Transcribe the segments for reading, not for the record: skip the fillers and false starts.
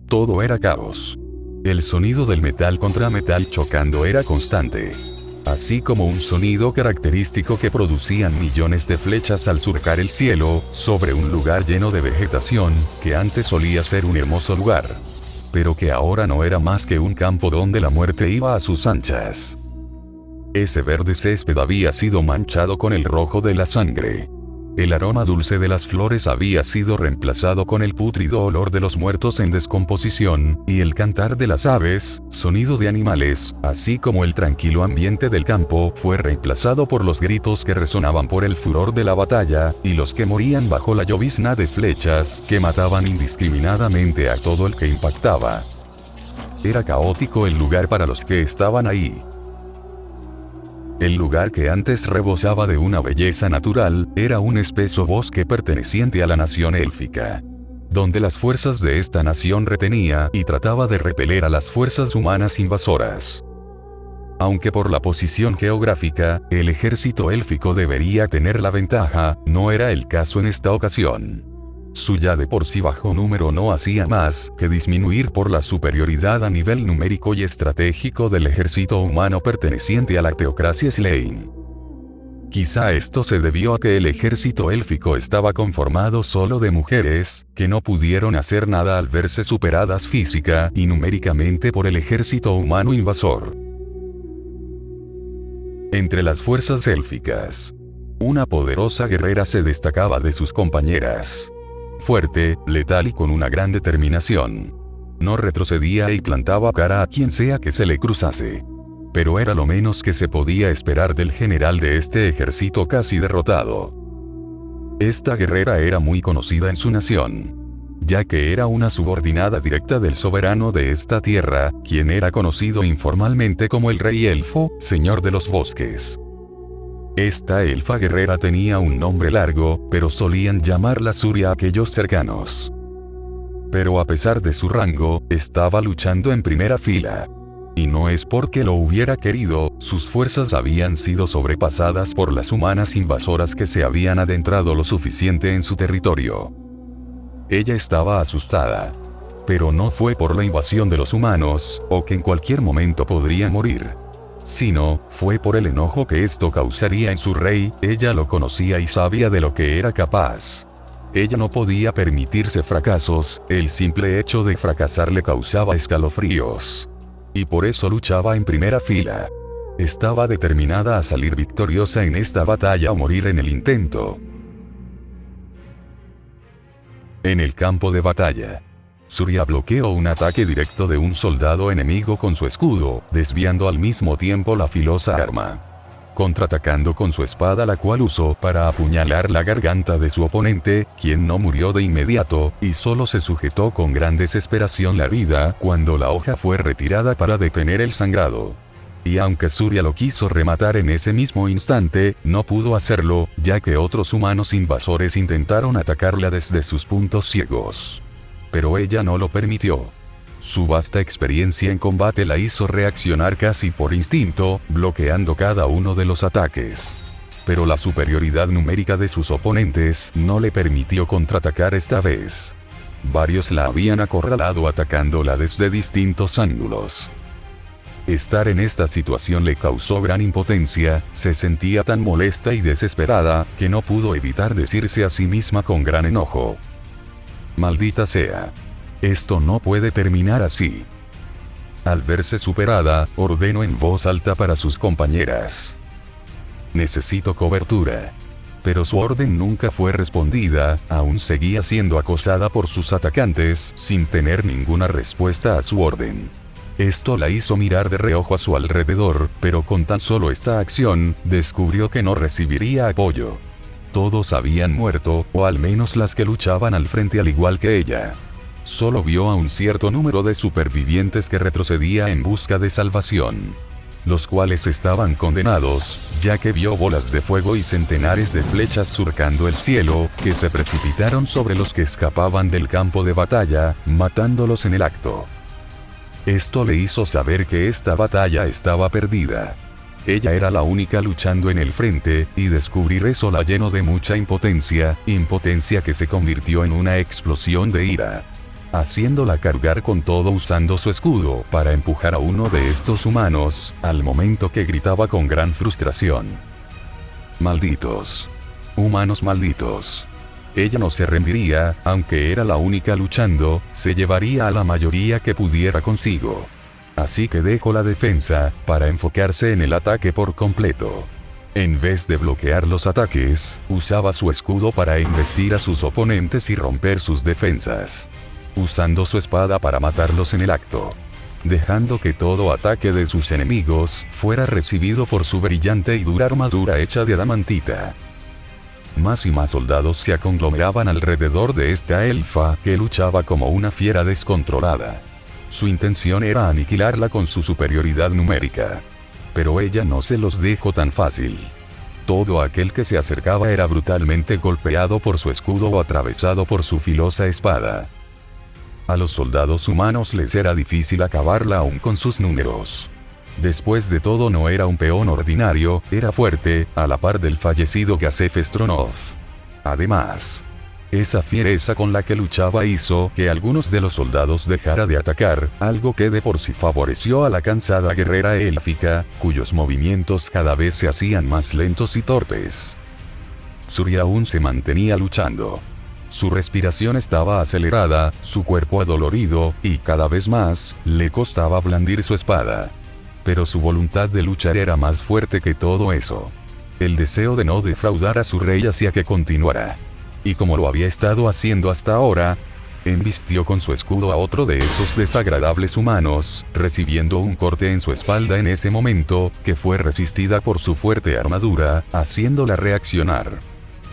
Todo era caos. El sonido del metal contra metal chocando era constante. Así como un sonido característico que producían millones de flechas al surcar el cielo, sobre un lugar lleno de vegetación, que antes solía ser un hermoso lugar. Pero que ahora no era más que un campo donde la muerte iba a sus anchas. Ese verde césped había sido manchado con el rojo de la sangre. El aroma dulce de las flores había sido reemplazado con el pútrido olor de los muertos en descomposición, y el cantar de las aves, sonido de animales, así como el tranquilo ambiente del campo, fue reemplazado por los gritos que resonaban por el furor de la batalla, y los que morían bajo la llovizna de flechas, que mataban indiscriminadamente a todo el que impactaba. Era caótico el lugar para los que estaban ahí. El lugar que antes rebosaba de una belleza natural, era un espeso bosque perteneciente a la nación élfica, donde las fuerzas de esta nación retenía y trataba de repeler a las fuerzas humanas invasoras. Aunque por la posición geográfica, el ejército élfico debería tener la ventaja, no era el caso en esta ocasión. Su ya de por sí bajo número no hacía más que disminuir por la superioridad a nivel numérico y estratégico del ejército humano perteneciente a la teocracia Slayn. Quizá esto se debió a que el ejército élfico estaba conformado solo de mujeres, que no pudieron hacer nada al verse superadas física y numéricamente por el ejército humano invasor. Entre las fuerzas élficas, una poderosa guerrera se destacaba de sus compañeras. Fuerte, letal y con una gran determinación. No retrocedía y plantaba cara a quien sea que se le cruzase. Pero era lo menos que se podía esperar del general de este ejército casi derrotado. Esta guerrera era muy conocida en su nación, ya que era una subordinada directa del soberano de esta tierra, quien era conocido informalmente como el Rey Elfo, Señor de los Bosques. Esta elfa guerrera tenía un nombre largo, pero solían llamarla Surya a aquellos cercanos. Pero a pesar de su rango, estaba luchando en primera fila. Y no es porque lo hubiera querido, sus fuerzas habían sido sobrepasadas por las humanas invasoras que se habían adentrado lo suficiente en su territorio. Ella estaba asustada. Pero no fue por la invasión de los humanos, o que en cualquier momento podría morir. Sino, fue por el enojo que esto causaría en su rey. Ella lo conocía y sabía de lo que era capaz. Ella no podía permitirse fracasos, el simple hecho de fracasar le causaba escalofríos. Y por eso luchaba en primera fila. Estaba determinada a salir victoriosa en esta batalla o morir en el intento. En el campo de batalla, Surya bloqueó un ataque directo de un soldado enemigo con su escudo, desviando al mismo tiempo la filosa arma. Contraatacando con su espada, la cual usó para apuñalar la garganta de su oponente, quien no murió de inmediato, y solo se sujetó con gran desesperación la vida cuando la hoja fue retirada para detener el sangrado. Y aunque Surya lo quiso rematar en ese mismo instante, no pudo hacerlo, ya que otros humanos invasores intentaron atacarla desde sus puntos ciegos. Pero ella no lo permitió. Su vasta experiencia en combate la hizo reaccionar casi por instinto, bloqueando cada uno de los ataques. Pero la superioridad numérica de sus oponentes no le permitió contraatacar esta vez. Varios la habían acorralado atacándola desde distintos ángulos. Estar en esta situación le causó gran impotencia, se sentía tan molesta y desesperada, que no pudo evitar decirse a sí misma con gran enojo: «Maldita sea. Esto no puede terminar así». Al verse superada, ordenó en voz alta para sus compañeras: «Necesito cobertura». Pero su orden nunca fue respondida, aún seguía siendo acosada por sus atacantes, sin tener ninguna respuesta a su orden. Esto la hizo mirar de reojo a su alrededor, pero con tan solo esta acción, descubrió que no recibiría apoyo. Todos habían muerto, o al menos las que luchaban al frente al igual que ella. Solo vio a un cierto número de supervivientes que retrocedía en busca de salvación. Los cuales estaban condenados, ya que vio bolas de fuego y centenares de flechas surcando el cielo, que se precipitaron sobre los que escapaban del campo de batalla, matándolos en el acto. Esto le hizo saber que esta batalla estaba perdida. Ella era la única luchando en el frente, y descubrir eso la llenó de mucha impotencia que se convirtió en una explosión de ira. haciéndola cargar con todo usando su escudo para empujar a uno de estos humanos, al momento que gritaba con gran frustración. Malditos. Humanos malditos. Ella no se rendiría, aunque era la única luchando, se llevaría a la mayoría que pudiera consigo. Así que dejó la defensa, para enfocarse en el ataque por completo. En vez de bloquear los ataques, usaba su escudo para embestir a sus oponentes y romper sus defensas. Usando su espada para matarlos en el acto. Dejando que todo ataque de sus enemigos fuera recibido por su brillante y dura armadura hecha de adamantita. Más y más soldados se conglomeraban alrededor de esta elfa que luchaba como una fiera descontrolada. Su intención era aniquilarla con su superioridad numérica. Pero ella no se los dejó tan fácil. Todo aquel que se acercaba era brutalmente golpeado por su escudo o atravesado por su filosa espada. A los soldados humanos les era difícil acabarla aún con sus números. Después de todo no era un peón ordinario, era fuerte, a la par del fallecido Gazef Stronov. Además, esa fiereza con la que luchaba hizo que algunos de los soldados dejara de atacar, algo que de por sí favoreció a la cansada guerrera élfica, cuyos movimientos cada vez se hacían más lentos y torpes. Surya aún se mantenía luchando. Su respiración estaba acelerada, su cuerpo adolorido, y cada vez más, le costaba blandir su espada. Pero su voluntad de luchar era más fuerte que todo eso. El deseo de no defraudar a su rey hacía que continuara. Y como lo había estado haciendo hasta ahora, embistió con su escudo a otro de esos desagradables humanos, recibiendo un corte en su espalda en ese momento, que fue resistida por su fuerte armadura, haciéndola reaccionar.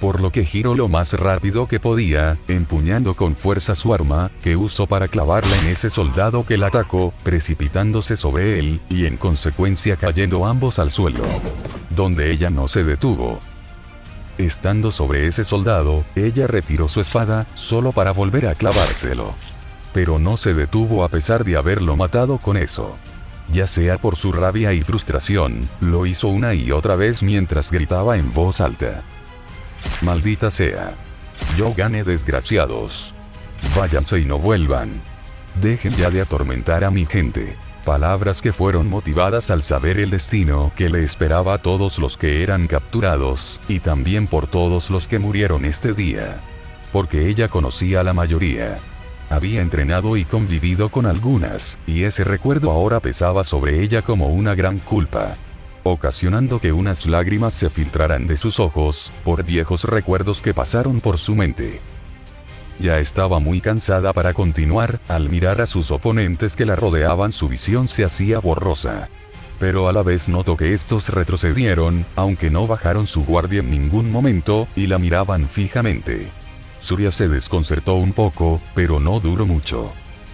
Por lo que giró lo más rápido que podía, empuñando con fuerza su arma, que usó para clavarla en ese soldado que la atacó, precipitándose sobre él, y en consecuencia cayendo ambos al suelo. Donde ella no se detuvo. Estando sobre ese soldado, ella retiró su espada, solo para volver a clavárselo. Pero no se detuvo a pesar de haberlo matado con eso. Ya sea por su rabia y frustración, lo hizo una y otra vez mientras gritaba en voz alta. Maldita sea. Yo gané, desgraciados. Váyanse y no vuelvan. Dejen ya de atormentar a mi gente. Palabras que fueron motivadas al saber el destino que le esperaba a todos los que eran capturados, y también por todos los que murieron este día. Porque ella conocía a la mayoría. Había entrenado y convivido con algunas, y ese recuerdo ahora pesaba sobre ella como una gran culpa, ocasionando que unas lágrimas se filtraran de sus ojos, por viejos recuerdos que pasaron por su mente. Ya estaba muy cansada para continuar, al mirar a sus oponentes que la rodeaban su visión se hacía borrosa. Pero a la vez notó que estos retrocedieron, aunque no bajaron su guardia en ningún momento, y la miraban fijamente. Surya se desconcertó un poco, pero no duró mucho.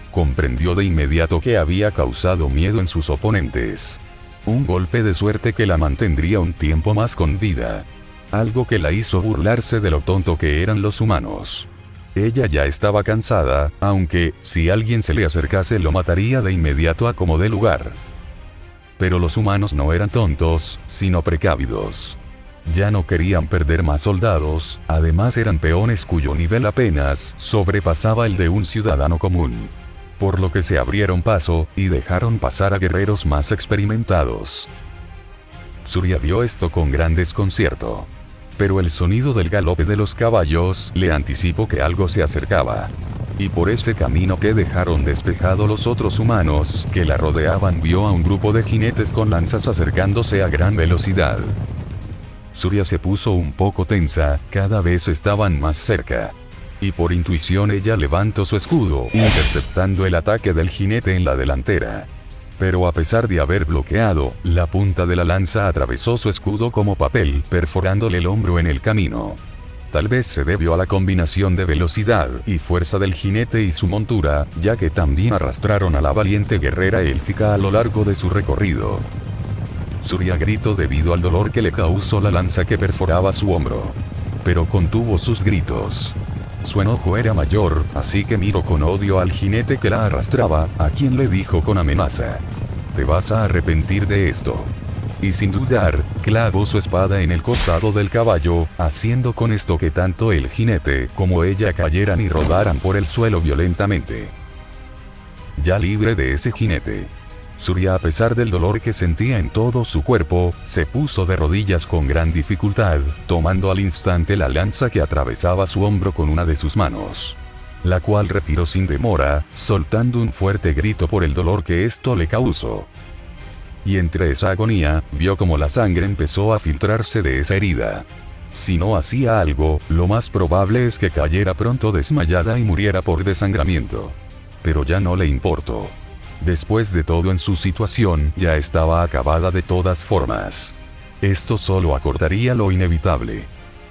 Comprendió de inmediato que había causado miedo en sus oponentes. Un golpe de suerte que la mantendría un tiempo más con vida. Algo que la hizo burlarse de lo tonto que eran los humanos. Ella ya estaba cansada, aunque, si alguien se le acercase lo mataría de inmediato a como dé lugar. Pero los humanos no eran tontos, sino precavidos. Ya no querían perder más soldados, además eran peones cuyo nivel apenas sobrepasaba el de un ciudadano común. Por lo que se abrieron paso, y dejaron pasar a guerreros más experimentados. Surya vio esto con gran desconcierto. Pero el sonido del galope de los caballos le anticipó que algo se acercaba. Y por ese camino que dejaron despejado los otros humanos que la rodeaban vio a un grupo de jinetes con lanzas acercándose a gran velocidad. Surya se puso un poco tensa, cada vez estaban más cerca. Y por intuición ella levantó su escudo, interceptando el ataque del jinete en la delantera. Pero a pesar de haber bloqueado, la punta de la lanza atravesó su escudo como papel, perforándole el hombro en el camino. Tal vez se debió a la combinación de velocidad y fuerza del jinete y su montura, ya que también arrastraron a la valiente guerrera élfica a lo largo de su recorrido. Surya gritó debido al dolor que le causó la lanza que perforaba su hombro. Pero contuvo sus gritos. Su enojo era mayor, así que miró con odio al jinete que la arrastraba, a quien le dijo con amenaza: «Te vas a arrepentir de esto». Y sin dudar, clavó su espada en el costado del caballo, haciendo con esto que tanto el jinete como ella cayeran y rodaran por el suelo violentamente. Ya libre de ese jinete, Surya, a pesar del dolor que sentía en todo su cuerpo, se puso de rodillas con gran dificultad, tomando al instante la lanza que atravesaba su hombro con una de sus manos, la cual retiró sin demora, soltando un fuerte grito por el dolor que esto le causó. Y entre esa agonía, vio como la sangre empezó a filtrarse de esa herida. Si no hacía algo, lo más probable es que cayera pronto desmayada y muriera por desangramiento. Pero ya no le importó. Después de todo, en su situación ya estaba acabada de todas formas. Esto solo acortaría lo inevitable.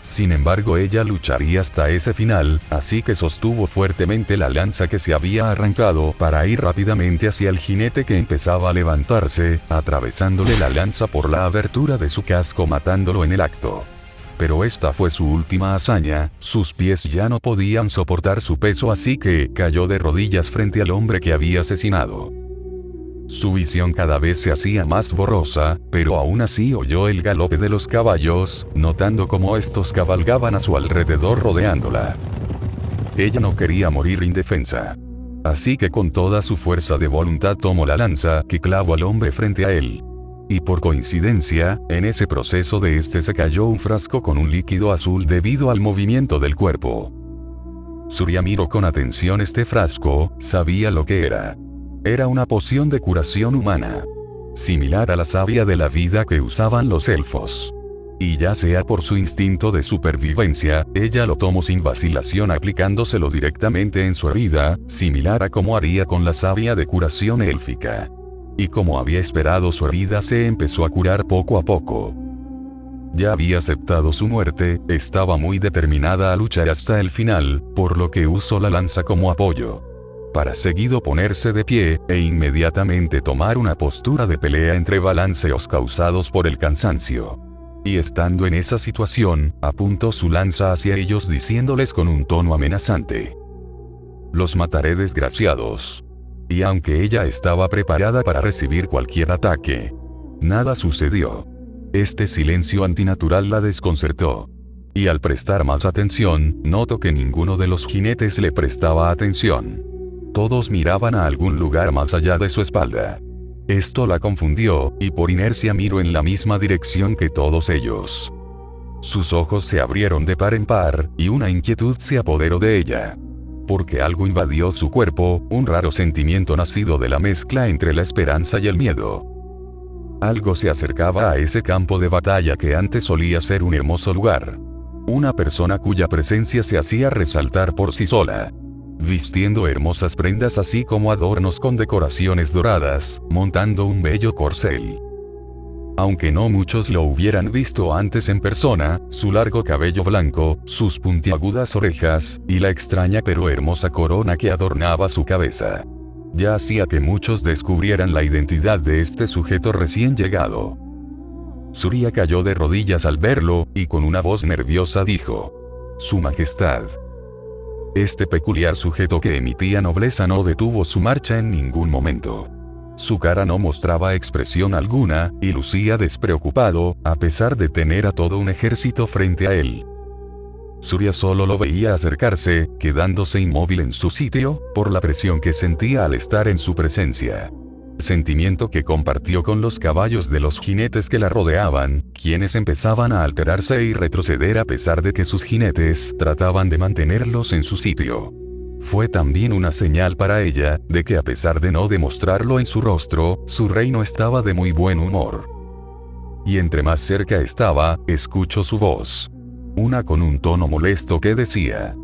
Sin embargo, ella lucharía hasta ese final, así que sostuvo fuertemente la lanza que se había arrancado para ir rápidamente hacia el jinete, que empezaba a levantarse, atravesándole la lanza por la abertura de su casco, matándolo en el acto. Pero esta fue su última hazaña, sus pies ya no podían soportar su peso, así que cayó de rodillas frente al hombre que había asesinado. Su visión cada vez se hacía más borrosa, pero aún así oyó el galope de los caballos, notando cómo estos cabalgaban a su alrededor rodeándola. Ella no quería morir indefensa. Así que con toda su fuerza de voluntad tomó la lanza que clavó al hombre frente a él. Y por coincidencia, en ese proceso de este se cayó un frasco con un líquido azul debido al movimiento del cuerpo. Surya miró con atención este frasco, sabía lo que era. Era una poción de curación humana, similar a la savia de la vida que usaban los elfos. Y ya sea por su instinto de supervivencia, ella lo tomó sin vacilación, aplicándoselo directamente en su herida, similar a como haría con la savia de curación élfica. Y como había esperado, su herida se empezó a curar poco a poco. Ya había aceptado su muerte, estaba muy determinada a luchar hasta el final, por lo que usó la lanza como apoyo, para seguido ponerse de pie, e inmediatamente tomar una postura de pelea entre balanceos causados por el cansancio. Y estando en esa situación, apuntó su lanza hacia ellos diciéndoles con un tono amenazante: «Los mataré, desgraciados». Y aunque ella estaba preparada para recibir cualquier ataque, nada sucedió. Este silencio antinatural la desconcertó. Y al prestar más atención, notó que ninguno de los jinetes le prestaba atención. Todos miraban a algún lugar más allá de su espalda. Esto la confundió, y por inercia miró en la misma dirección que todos ellos. Sus ojos se abrieron de par en par, y una inquietud se apoderó de ella. Porque algo invadió su cuerpo, un raro sentimiento nacido de la mezcla entre la esperanza y el miedo. Algo se acercaba a ese campo de batalla que antes solía ser un hermoso lugar. Una persona cuya presencia se hacía resaltar por sí sola, vistiendo hermosas prendas así como adornos con decoraciones doradas, montando un bello corcel. Aunque no muchos lo hubieran visto antes en persona, su largo cabello blanco, sus puntiagudas orejas, y la extraña pero hermosa corona que adornaba su cabeza, ya hacía que muchos descubrieran la identidad de este sujeto recién llegado. Surya cayó de rodillas al verlo, y con una voz nerviosa dijo: «Su Majestad». Este peculiar sujeto que emitía nobleza no detuvo su marcha en ningún momento. Su cara no mostraba expresión alguna, y lucía despreocupado, a pesar de tener a todo un ejército frente a él. Surya solo lo veía acercarse, quedándose inmóvil en su sitio, por la presión que sentía al estar en su presencia. Sentimiento que compartió con los caballos de los jinetes que la rodeaban, quienes empezaban a alterarse y retroceder a pesar de que sus jinetes trataban de mantenerlos en su sitio. Fue también una señal para ella, de que a pesar de no demostrarlo en su rostro, su rey no estaba de muy buen humor. Y entre más cerca estaba, escuchó su voz. Una con un tono molesto que decía: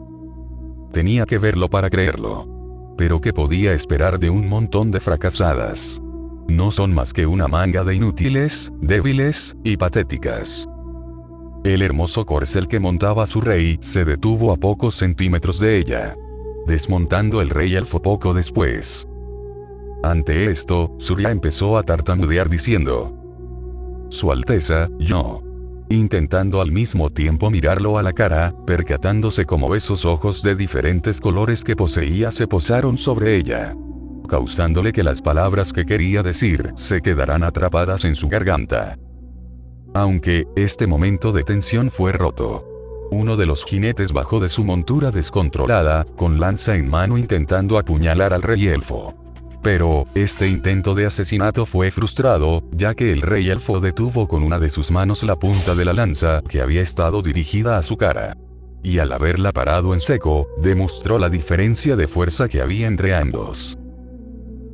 «Tenía que verlo para creerlo. Pero ¿qué podía esperar de un montón de fracasadas? No son más que una manga de inútiles, débiles y patéticas». El hermoso corcel que montaba su rey se detuvo a pocos centímetros de ella, desmontando el rey elfo poco después. Ante esto, Surya empezó a tartamudear diciendo: «Su Alteza, yo», intentando al mismo tiempo mirarlo a la cara, percatándose cómo esos ojos de diferentes colores que poseía se posaron sobre ella, causándole que las palabras que quería decir se quedaran atrapadas en su garganta. Aunque, este momento de tensión fue roto. Uno de los jinetes bajó de su montura descontrolada, con lanza en mano intentando apuñalar al rey elfo. Pero, este intento de asesinato fue frustrado, ya que el rey elfo detuvo con una de sus manos la punta de la lanza que había estado dirigida a su cara. Y al haberla parado en seco, demostró la diferencia de fuerza que había entre ambos.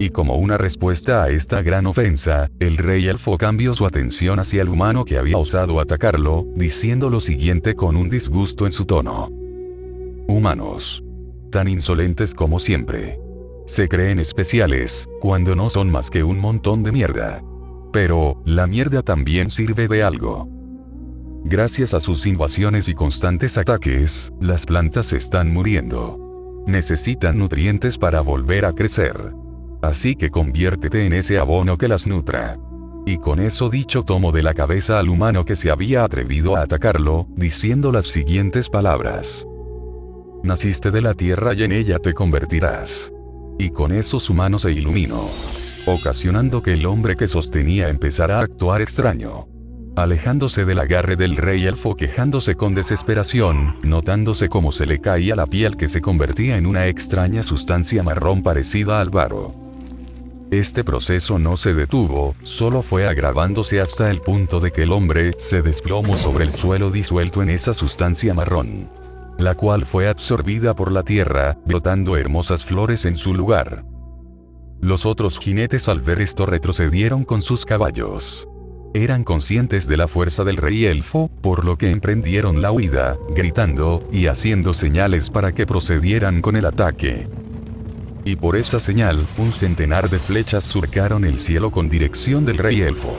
Y como una respuesta a esta gran ofensa, el rey elfo cambió su atención hacia el humano que había osado atacarlo, diciendo lo siguiente con un disgusto en su tono. Humanos. Tan insolentes como siempre. Se creen especiales, cuando no son más que un montón de mierda. Pero, la mierda también sirve de algo. Gracias a sus invasiones y constantes ataques, las plantas están muriendo. Necesitan nutrientes para volver a crecer. Así que conviértete en ese abono que las nutra. Y con eso dicho tomó de la cabeza al humano que se había atrevido a atacarlo, diciendo las siguientes palabras. Naciste de la tierra y en ella te convertirás. Y con eso su mano se iluminó, ocasionando que el hombre que sostenía empezara a actuar extraño. Alejándose del agarre del rey elfo, quejándose con desesperación, notándose cómo se le caía la piel que se convertía en una extraña sustancia marrón parecida al barro. Este proceso no se detuvo, solo fue agravándose hasta el punto de que el hombre se desplomó sobre el suelo disuelto en esa sustancia marrón, la cual fue absorbida por la tierra, brotando hermosas flores en su lugar. Los otros jinetes al ver esto retrocedieron con sus caballos. Eran conscientes de la fuerza del rey elfo, por lo que emprendieron la huida, gritando y haciendo señales para que procedieran con el ataque. Y por esa señal, un centenar de flechas surcaron el cielo con dirección del rey elfo.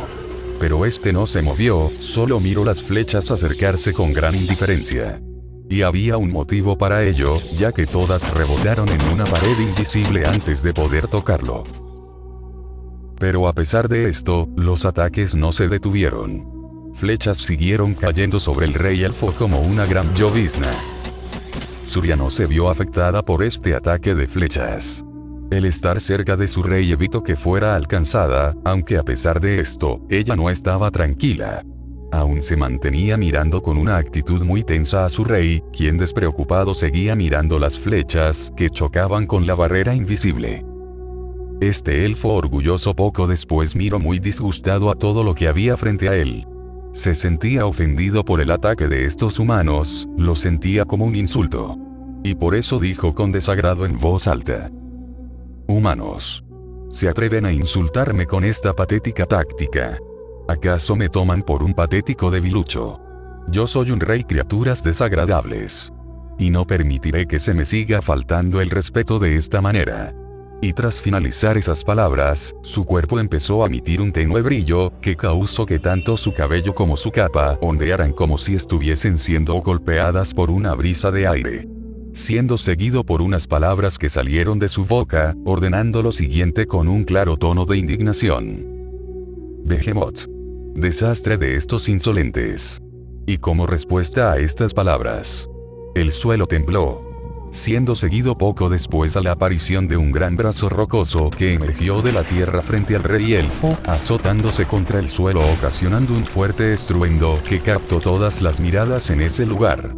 Pero este no se movió, solo miró las flechas acercarse con gran indiferencia. Y había un motivo para ello, ya que todas rebotaron en una pared invisible antes de poder tocarlo. Pero a pesar de esto, los ataques no se detuvieron. Flechas siguieron cayendo sobre el rey elfo como una gran llovizna. Surya no se vio afectada por este ataque de flechas. El estar cerca de su rey evitó que fuera alcanzada, aunque a pesar de esto, ella no estaba tranquila. Aún se mantenía mirando con una actitud muy tensa a su rey, quien despreocupado seguía mirando las flechas que chocaban con la barrera invisible. Este elfo orgulloso poco después miró muy disgustado a todo lo que había frente a él. Se sentía ofendido por el ataque de estos humanos, lo sentía como un insulto. Y por eso dijo con desagrado en voz alta. Humanos. ¿Se atreven a insultarme con esta patética táctica? ¿Acaso me toman por un patético debilucho? Yo soy un rey, criaturas desagradables. Y no permitiré que se me siga faltando el respeto de esta manera. Y tras finalizar esas palabras, su cuerpo empezó a emitir un tenue brillo, que causó que tanto su cabello como su capa ondearan como si estuviesen siendo golpeadas por una brisa de aire. Siendo seguido por unas palabras que salieron de su boca, ordenando lo siguiente con un claro tono de indignación. Behemoth. Desastre de estos insolentes. Y como respuesta a estas palabras, el suelo tembló, siendo seguido poco después a la aparición de un gran brazo rocoso que emergió de la tierra frente al rey elfo, azotándose contra el suelo ocasionando un fuerte estruendo que captó todas las miradas en ese lugar.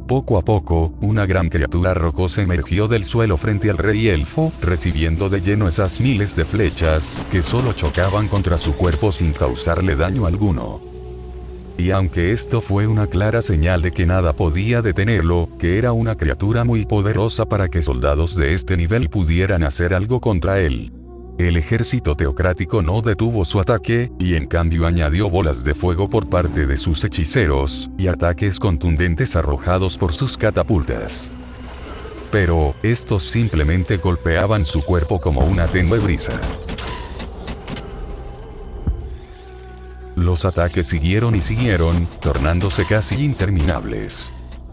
Poco a poco, una gran criatura rocosa emergió del suelo frente al rey elfo, recibiendo de lleno esas miles de flechas, que solo chocaban contra su cuerpo sin causarle daño alguno. Y aunque esto fue una clara señal de que nada podía detenerlo, que era una criatura muy poderosa para que soldados de este nivel pudieran hacer algo contra él, el ejército teocrático no detuvo su ataque, y en cambio añadió bolas de fuego por parte de sus hechiceros, y ataques contundentes arrojados por sus catapultas. Pero, estos simplemente golpeaban su cuerpo como una tenue brisa. Los ataques siguieron y siguieron, tornándose casi interminables.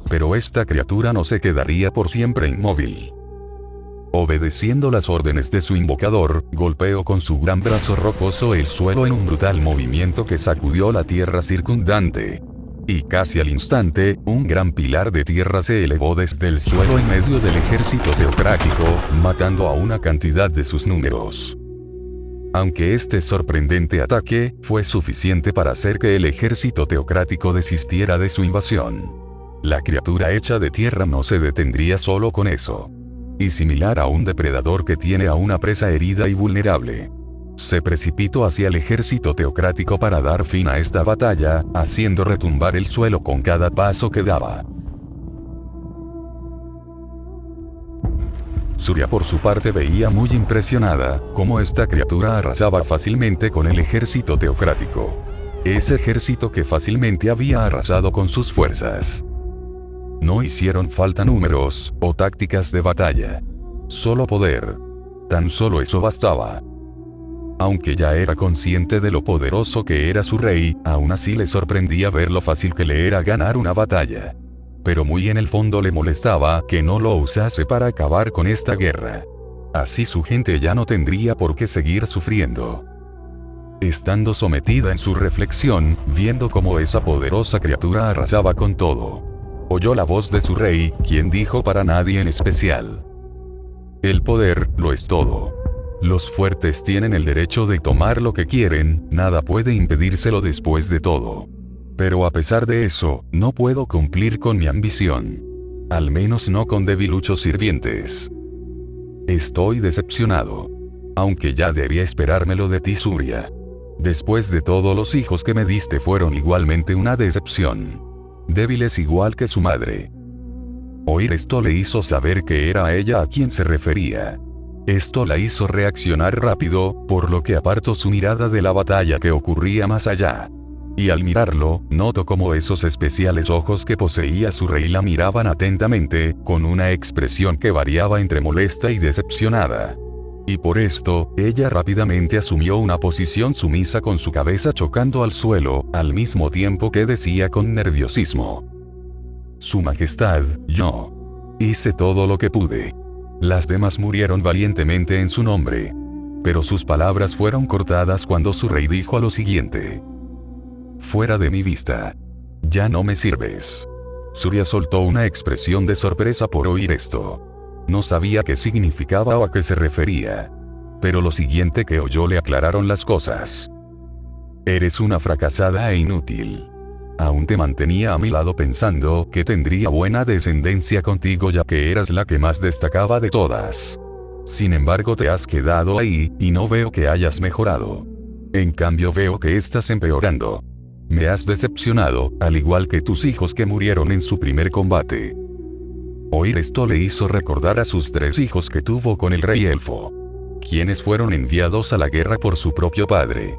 Pero esta criatura no se quedaría por siempre inmóvil. Obedeciendo las órdenes de su invocador, golpeó con su gran brazo rocoso el suelo en un brutal movimiento que sacudió la tierra circundante. Y casi al instante, un gran pilar de tierra se elevó desde el suelo en medio del ejército teocrático, matando a una cantidad de sus números. Aunque este sorprendente ataque fue suficiente para hacer que el ejército teocrático desistiera de su invasión. La criatura hecha de tierra no se detendría solo con eso. Y similar a un depredador que tiene a una presa herida y vulnerable, se precipitó hacia el ejército teocrático para dar fin a esta batalla, haciendo retumbar el suelo con cada paso que daba. Surya por su parte veía muy impresionada cómo esta criatura arrasaba fácilmente con el ejército teocrático. Ese ejército que fácilmente había arrasado con sus fuerzas. No hicieron falta números o tácticas de batalla. Solo poder. Tan solo eso bastaba. Aunque ya era consciente de lo poderoso que era su rey, aún así le sorprendía ver lo fácil que le era ganar una batalla. Pero muy en el fondo le molestaba que no lo usase para acabar con esta guerra. Así su gente ya no tendría por qué seguir sufriendo. Estando sometida en su reflexión, viendo cómo esa poderosa criatura arrasaba con todo, oyó la voz de su rey, quien dijo para nadie en especial: el poder lo es todo. Los fuertes tienen el derecho de tomar lo que quieren, nada puede impedírselo después de todo. Pero a pesar de eso, no puedo cumplir con mi ambición. Al menos no con debiluchos sirvientes. Estoy decepcionado. Aunque ya debía esperármelo de ti, Surya. Después de todo, los hijos que me diste fueron igualmente una decepción. Débiles igual que su madre. Oír esto le hizo saber que era a ella a quien se refería. Esto la hizo reaccionar rápido, por lo que apartó su mirada de la batalla que ocurría más allá. Y al mirarlo, notó cómo esos especiales ojos que poseía su rey la miraban atentamente, con una expresión que variaba entre molesta y decepcionada. Y por esto, ella rápidamente asumió una posición sumisa con su cabeza chocando al suelo, al mismo tiempo que decía con nerviosismo: Su Majestad, yo hice todo lo que pude. Las demás murieron valientemente en su nombre. Pero sus palabras fueron cortadas cuando su rey dijo lo siguiente: fuera de mi vista. Ya no me sirves. Surya soltó una expresión de sorpresa por oír esto. No sabía qué significaba o a qué se refería. Pero lo siguiente que oyó le aclararon las cosas. Eres una fracasada e inútil. Aún te mantenía a mi lado pensando que tendría buena descendencia contigo ya que eras la que más destacaba de todas. Sin embargo te has quedado ahí, y no veo que hayas mejorado. En cambio veo que estás empeorando. Me has decepcionado, al igual que tus hijos que murieron en su primer combate. Oír esto le hizo recordar a sus 3 hijos que tuvo con el rey elfo, quienes fueron enviados a la guerra por su propio padre.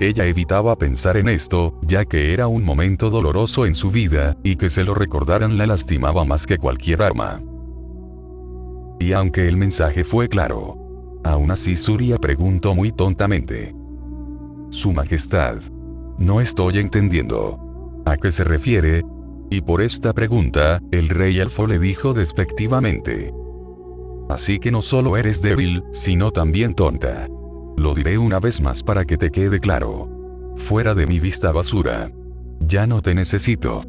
Ella evitaba pensar en esto, ya que era un momento doloroso en su vida, y que se lo recordaran la lastimaba más que cualquier arma. Y aunque el mensaje fue claro, aún así Surya preguntó muy tontamente: Su Majestad, no estoy entendiendo. ¿A qué se refiere? Y por esta pregunta, el rey elfo le dijo despectivamente: Así que no solo eres débil, sino también tonta. Lo diré una vez más para que te quede claro. Fuera de mi vista, basura. Ya no te necesito.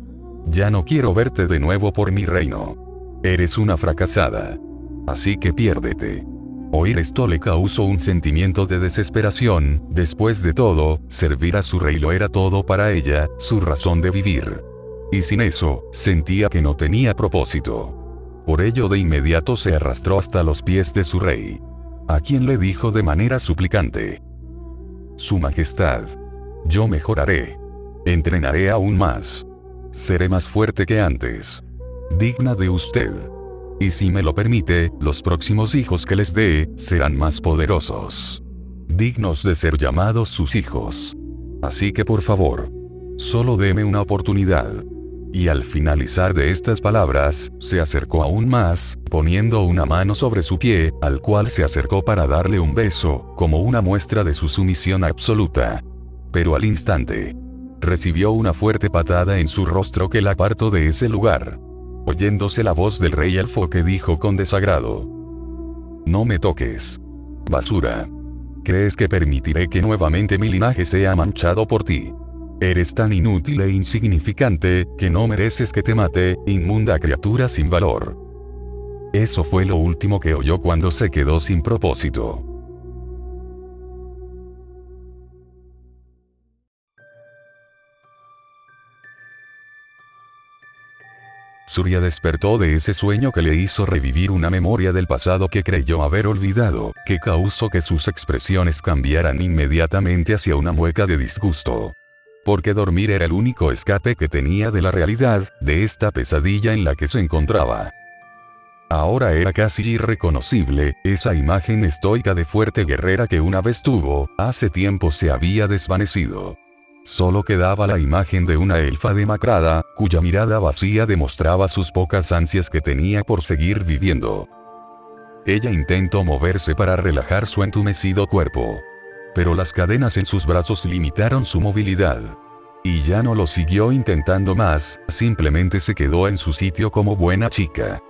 Ya no quiero verte de nuevo por mi reino. Eres una fracasada. Así que piérdete. Oír esto le causó un sentimiento de desesperación. Después de todo, servir a su rey lo era todo para ella, su razón de vivir. Y sin eso, sentía que no tenía propósito. Por ello de inmediato se arrastró hasta los pies de su rey, a quien le dijo de manera suplicante: Su Majestad, yo mejoraré. Entrenaré aún más. Seré más fuerte que antes. Digna de usted. Y si me lo permite, los próximos hijos que les dé, serán más poderosos. Dignos de ser llamados sus hijos. Así que por favor, solo deme una oportunidad. Y al finalizar de estas palabras, se acercó aún más, poniendo una mano sobre su pie, al cual se acercó para darle un beso, como una muestra de su sumisión absoluta. Pero al instante, recibió una fuerte patada en su rostro que la apartó de ese lugar. Oyéndose la voz del rey elfo que dijo con desagrado: No me toques. Basura. ¿Crees que permitiré que nuevamente mi linaje sea manchado por ti? Eres tan inútil e insignificante, que no mereces que te mate, inmunda criatura sin valor. Eso fue lo último que oyó cuando se quedó sin propósito. Surya despertó de ese sueño que le hizo revivir una memoria del pasado que creyó haber olvidado, que causó que sus expresiones cambiaran inmediatamente hacia una mueca de disgusto. Porque dormir era el único escape que tenía de la realidad, de esta pesadilla en la que se encontraba. Ahora era casi irreconocible, esa imagen estoica de fuerte guerrera que una vez tuvo, hace tiempo se había desvanecido. Solo quedaba la imagen de una elfa demacrada, cuya mirada vacía demostraba sus pocas ansias que tenía por seguir viviendo. Ella intentó moverse para relajar su entumecido cuerpo. Pero las cadenas en sus brazos limitaron su movilidad. Y ya no lo siguió intentando más, simplemente se quedó en su sitio como buena chica.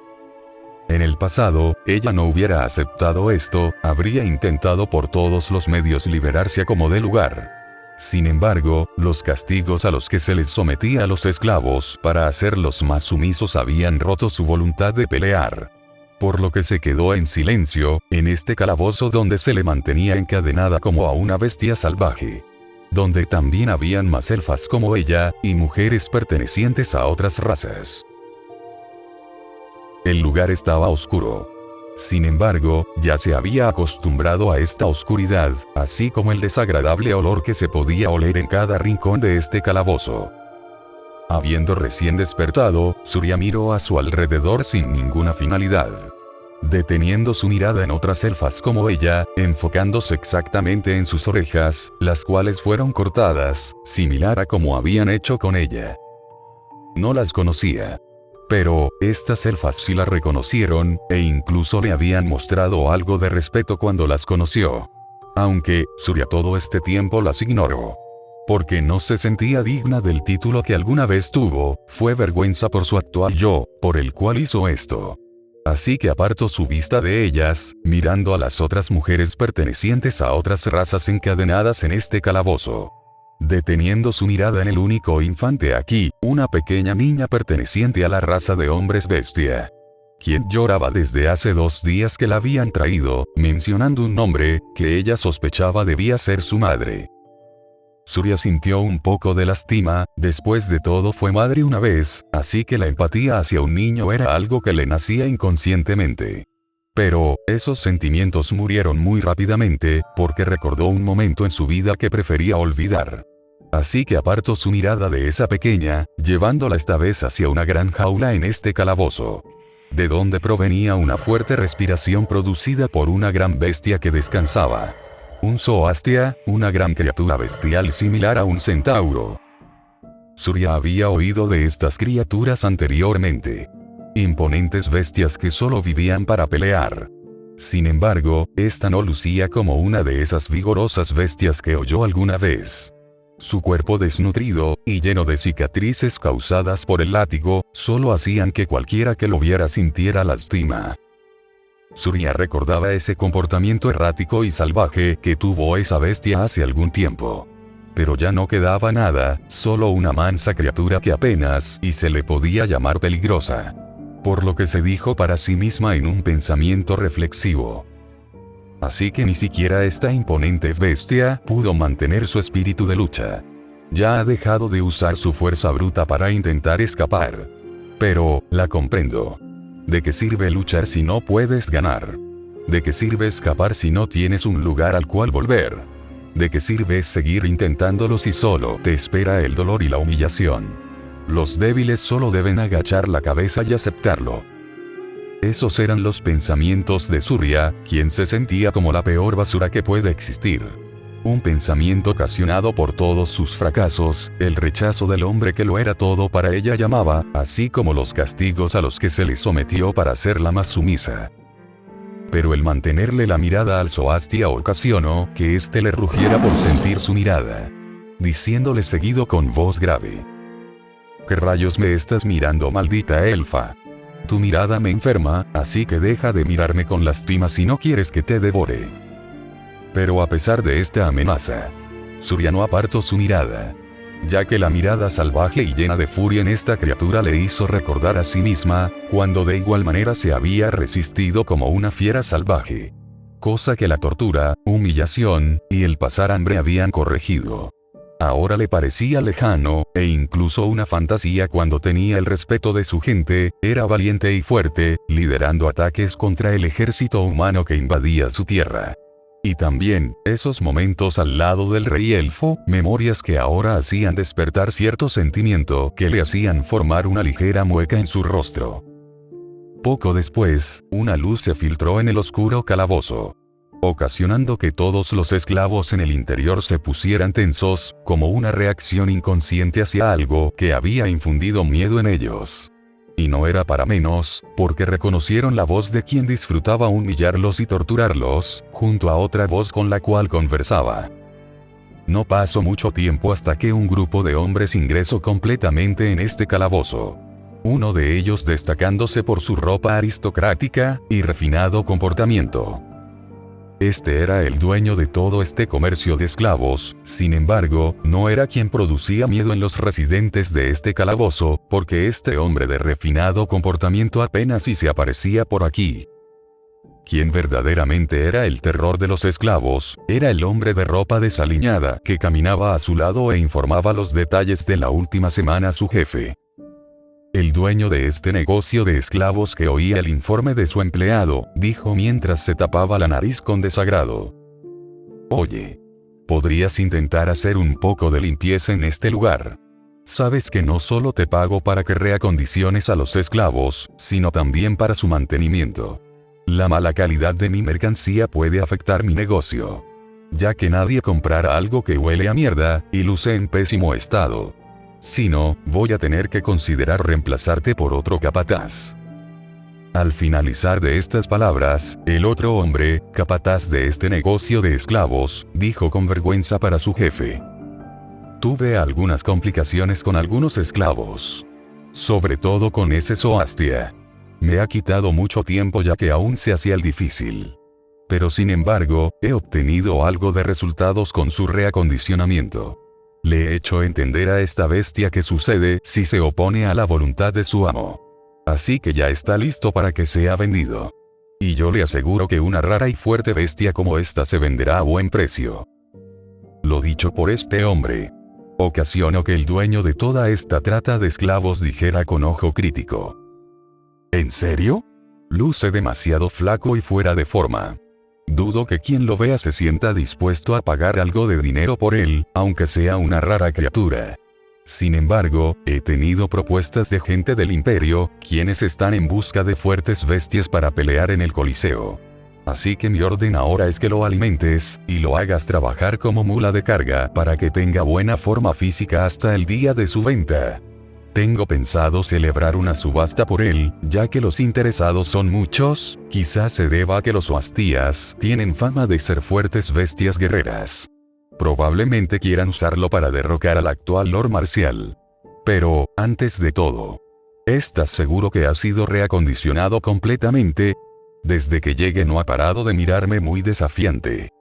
En el pasado, ella no hubiera aceptado esto, habría intentado por todos los medios liberarse a como dé lugar. Sin embargo, los castigos a los que se les sometía a los esclavos para hacerlos más sumisos habían roto su voluntad de pelear. Por lo que se quedó en silencio, en este calabozo donde se le mantenía encadenada como a una bestia salvaje. Donde también habían más elfas como ella, y mujeres pertenecientes a otras razas. El lugar estaba oscuro. Sin embargo, ya se había acostumbrado a esta oscuridad, así como el desagradable olor que se podía oler en cada rincón de este calabozo. Habiendo recién despertado, Surya miró a su alrededor sin ninguna finalidad. Deteniendo su mirada en otras elfas como ella, enfocándose exactamente en sus orejas, las cuales fueron cortadas, similar a como habían hecho con ella. No las conocía. Pero, estas elfas sí la reconocieron, e incluso le habían mostrado algo de respeto cuando las conoció. Aunque, Surya todo este tiempo las ignoró. Porque no se sentía digna del título que alguna vez tuvo, fue vergüenza por su actual yo, por el cual hizo esto. Así que apartó su vista de ellas, mirando a las otras mujeres pertenecientes a otras razas encadenadas en este calabozo. Deteniendo su mirada en el único infante aquí, una pequeña niña perteneciente a la raza de hombres bestia. Quien lloraba desde hace 2 días que la habían traído, mencionando un nombre, que ella sospechaba debía ser su madre. Surya sintió un poco de lástima, después de todo fue madre una vez, así que la empatía hacia un niño era algo que le nacía inconscientemente. Pero, esos sentimientos murieron muy rápidamente, porque recordó un momento en su vida que prefería olvidar. Así que apartó su mirada de esa pequeña, llevándola esta vez hacia una gran jaula en este calabozo. De donde provenía una fuerte respiración producida por una gran bestia que descansaba. Un zoastia, una gran criatura bestial similar a un centauro. Surya había oído de estas criaturas anteriormente. Imponentes bestias que solo vivían para pelear. Sin embargo, esta no lucía como una de esas vigorosas bestias que oyó alguna vez. Su cuerpo desnutrido, y lleno de cicatrices causadas por el látigo, solo hacían que cualquiera que lo viera sintiera lástima. Surya recordaba ese comportamiento errático y salvaje que tuvo esa bestia hace algún tiempo. Pero ya no quedaba nada, solo una mansa criatura que apenas y se le podía llamar peligrosa. Por lo que se dijo para sí misma en un pensamiento reflexivo. Así que ni siquiera esta imponente bestia pudo mantener su espíritu de lucha. Ya ha dejado de usar su fuerza bruta para intentar escapar. Pero, la comprendo. ¿De qué sirve luchar si no puedes ganar? ¿De qué sirve escapar si no tienes un lugar al cual volver? ¿De qué sirve seguir intentándolo si solo te espera el dolor y la humillación? Los débiles solo deben agachar la cabeza y aceptarlo. Esos eran los pensamientos de Surya, quien se sentía como la peor basura que puede existir. Un pensamiento ocasionado por todos sus fracasos, el rechazo del hombre que lo era todo para ella llamaba, así como los castigos a los que se le sometió para hacerla más sumisa. Pero el mantenerle la mirada al zoastia ocasionó que éste le rugiera por sentir su mirada. Diciéndole seguido con voz grave. ¿Qué rayos me estás mirando, maldita elfa? Tu mirada me enferma, así que deja de mirarme con lástima si no quieres que te devore. Pero a pesar de esta amenaza, Surya no apartó su mirada. Ya que la mirada salvaje y llena de furia en esta criatura le hizo recordar a sí misma, cuando de igual manera se había resistido como una fiera salvaje. Cosa que la tortura, humillación, y el pasar hambre habían corregido. Ahora le parecía lejano, e incluso una fantasía cuando tenía el respeto de su gente, era valiente y fuerte, liderando ataques contra el ejército humano que invadía su tierra. Y también, esos momentos al lado del rey elfo, memorias que ahora hacían despertar cierto sentimiento que le hacían formar una ligera mueca en su rostro. Poco después, una luz se filtró en el oscuro calabozo, ocasionando que todos los esclavos en el interior se pusieran tensos, como una reacción inconsciente hacia algo que había infundido miedo en ellos. Y no era para menos, porque reconocieron la voz de quien disfrutaba humillarlos y torturarlos, junto a otra voz con la cual conversaba. No pasó mucho tiempo hasta que un grupo de hombres ingresó completamente en este calabozo. Uno de ellos destacándose por su ropa aristocrática y refinado comportamiento. Este era el dueño de todo este comercio de esclavos, sin embargo, no era quien producía miedo en los residentes de este calabozo, porque este hombre de refinado comportamiento apenas si se aparecía por aquí. Quien verdaderamente era el terror de los esclavos, era el hombre de ropa desaliñada que caminaba a su lado e informaba los detalles de la última semana a su jefe. El dueño de este negocio de esclavos que oía el informe de su empleado, dijo mientras se tapaba la nariz con desagrado. Oye, ¿podrías intentar hacer un poco de limpieza en este lugar? Sabes que no solo te pago para que reacondiciones a los esclavos, sino también para su mantenimiento. La mala calidad de mi mercancía puede afectar mi negocio, ya que nadie comprará algo que huele a mierda y luce en pésimo estado. Si no, voy a tener que considerar reemplazarte por otro capataz. Al finalizar de estas palabras, el otro hombre, capataz de este negocio de esclavos, dijo con vergüenza para su jefe. Tuve algunas complicaciones con algunos esclavos. Sobre todo con ese Zoastia. Me ha quitado mucho tiempo ya que aún se hacía el difícil. Pero sin embargo, he obtenido algo de resultados con su reacondicionamiento. Le he hecho entender a esta bestia qué sucede si se opone a la voluntad de su amo. Así que ya está listo para que sea vendido. Y yo le aseguro que una rara y fuerte bestia como esta se venderá a buen precio. Lo dicho por este hombre ocasionó que el dueño de toda esta trata de esclavos dijera con ojo crítico. ¿En serio? Luce demasiado flaco y fuera de forma. Dudo que quien lo vea se sienta dispuesto a pagar algo de dinero por él, aunque sea una rara criatura. Sin embargo, he tenido propuestas de gente del imperio, quienes están en busca de fuertes bestias para pelear en el Coliseo. Así que mi orden ahora es que lo alimentes, y lo hagas trabajar como mula de carga para que tenga buena forma física hasta el día de su venta. Tengo pensado celebrar una subasta por él, ya que los interesados son muchos, quizás se deba a que los Zoastías tienen fama de ser fuertes bestias guerreras. Probablemente quieran usarlo para derrocar al actual Lord Marcial. Pero, antes de todo, ¿estás seguro que ha sido reacondicionado completamente? Desde que llegue no ha parado de mirarme muy desafiante.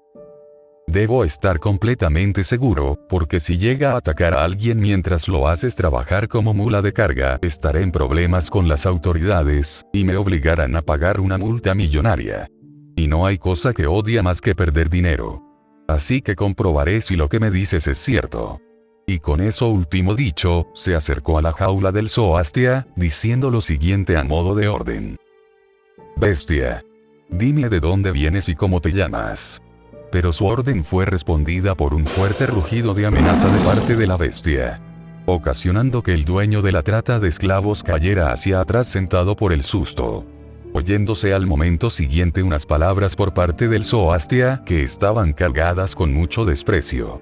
Debo estar completamente seguro, porque si llega a atacar a alguien mientras lo haces trabajar como mula de carga, estaré en problemas con las autoridades, y me obligarán a pagar una multa millonaria. Y no hay cosa que odie más que perder dinero. Así que comprobaré si lo que me dices es cierto. Y con eso último dicho, se acercó a la jaula del Zoastia, diciendo lo siguiente a modo de orden. Bestia. Dime de dónde vienes y cómo te llamas. Pero su orden fue respondida por un fuerte rugido de amenaza de parte de la bestia, ocasionando que el dueño de la trata de esclavos cayera hacia atrás sentado por el susto. Oyéndose al momento siguiente unas palabras por parte del Zoastia que estaban cargadas con mucho desprecio.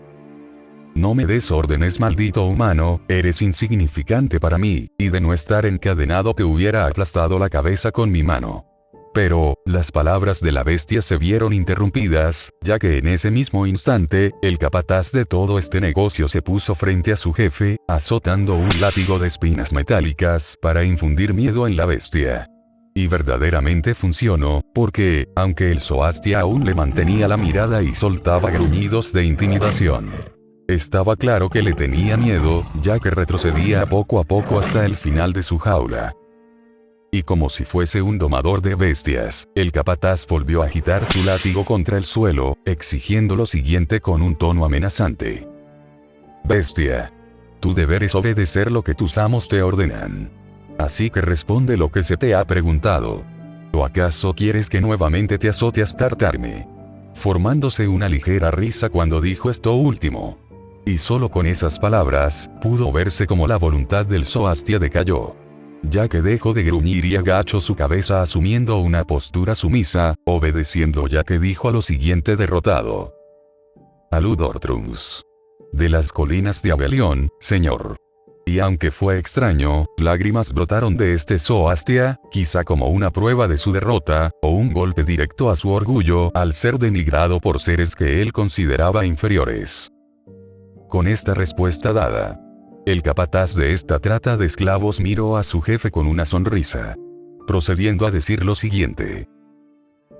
No me des órdenes, maldito humano, eres insignificante para mí, y de no estar encadenado te hubiera aplastado la cabeza con mi mano. Pero, las palabras de la bestia se vieron interrumpidas, ya que en ese mismo instante, el capataz de todo este negocio se puso frente a su jefe, azotando un látigo de espinas metálicas para infundir miedo en la bestia. Y verdaderamente funcionó, porque, aunque el Zoastia aún le mantenía la mirada y soltaba gruñidos de intimidación, estaba claro que le tenía miedo, ya que retrocedía poco a poco hasta el final de su jaula. Y como si fuese un domador de bestias, el capataz volvió a agitar su látigo contra el suelo, exigiendo lo siguiente con un tono amenazante. Bestia. Tu deber es obedecer lo que tus amos te ordenan. Así que responde lo que se te ha preguntado. ¿O acaso quieres que nuevamente te azote hasta hartarme? Formándose una ligera risa cuando dijo esto último. Y solo con esas palabras, pudo verse como la voluntad del zoastia decayó. Ya que dejó de gruñir y agachó su cabeza asumiendo una postura sumisa, obedeciendo, ya que dijo a lo siguiente derrotado. Aludortrums. De las colinas de Abelión, señor. Y aunque fue extraño, lágrimas brotaron de este zoastia, quizá como una prueba de su derrota, o un golpe directo a su orgullo al ser denigrado por seres que él consideraba inferiores. Con esta respuesta dada, el capataz de esta trata de esclavos miró a su jefe con una sonrisa, procediendo a decir lo siguiente.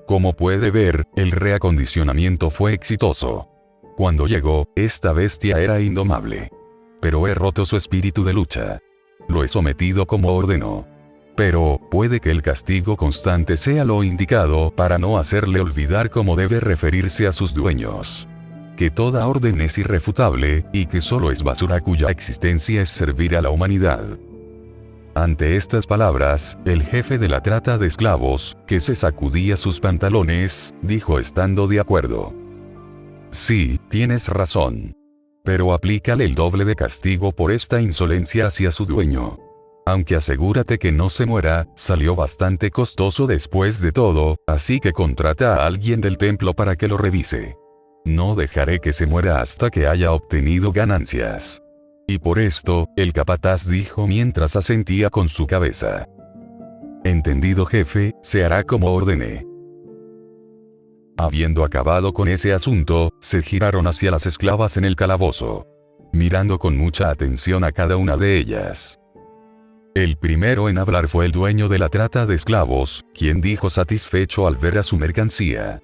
Como puede ver, el reacondicionamiento fue exitoso. Cuando llegó, esta bestia era indomable. Pero he roto su espíritu de lucha. Lo he sometido como ordenó. Pero, puede que el castigo constante sea lo indicado para no hacerle olvidar cómo debe referirse a sus dueños. Que toda orden es irrefutable, y que solo es basura cuya existencia es servir a la humanidad. Ante estas palabras, el jefe de la trata de esclavos, que se sacudía sus pantalones, dijo estando de acuerdo. Sí, tienes razón. Pero aplícale el doble de castigo por esta insolencia hacia su dueño. Aunque asegúrate que no se muera, salió bastante costoso después de todo, así que contrata a alguien del templo para que lo revise. No dejaré que se muera hasta que haya obtenido ganancias. Y por esto, el capataz dijo mientras asentía con su cabeza. Entendido, jefe, se hará como ordené. Habiendo acabado con ese asunto, se giraron hacia las esclavas en el calabozo, mirando con mucha atención a cada una de ellas. El primero en hablar fue el dueño de la trata de esclavos, quien dijo satisfecho al ver a su mercancía.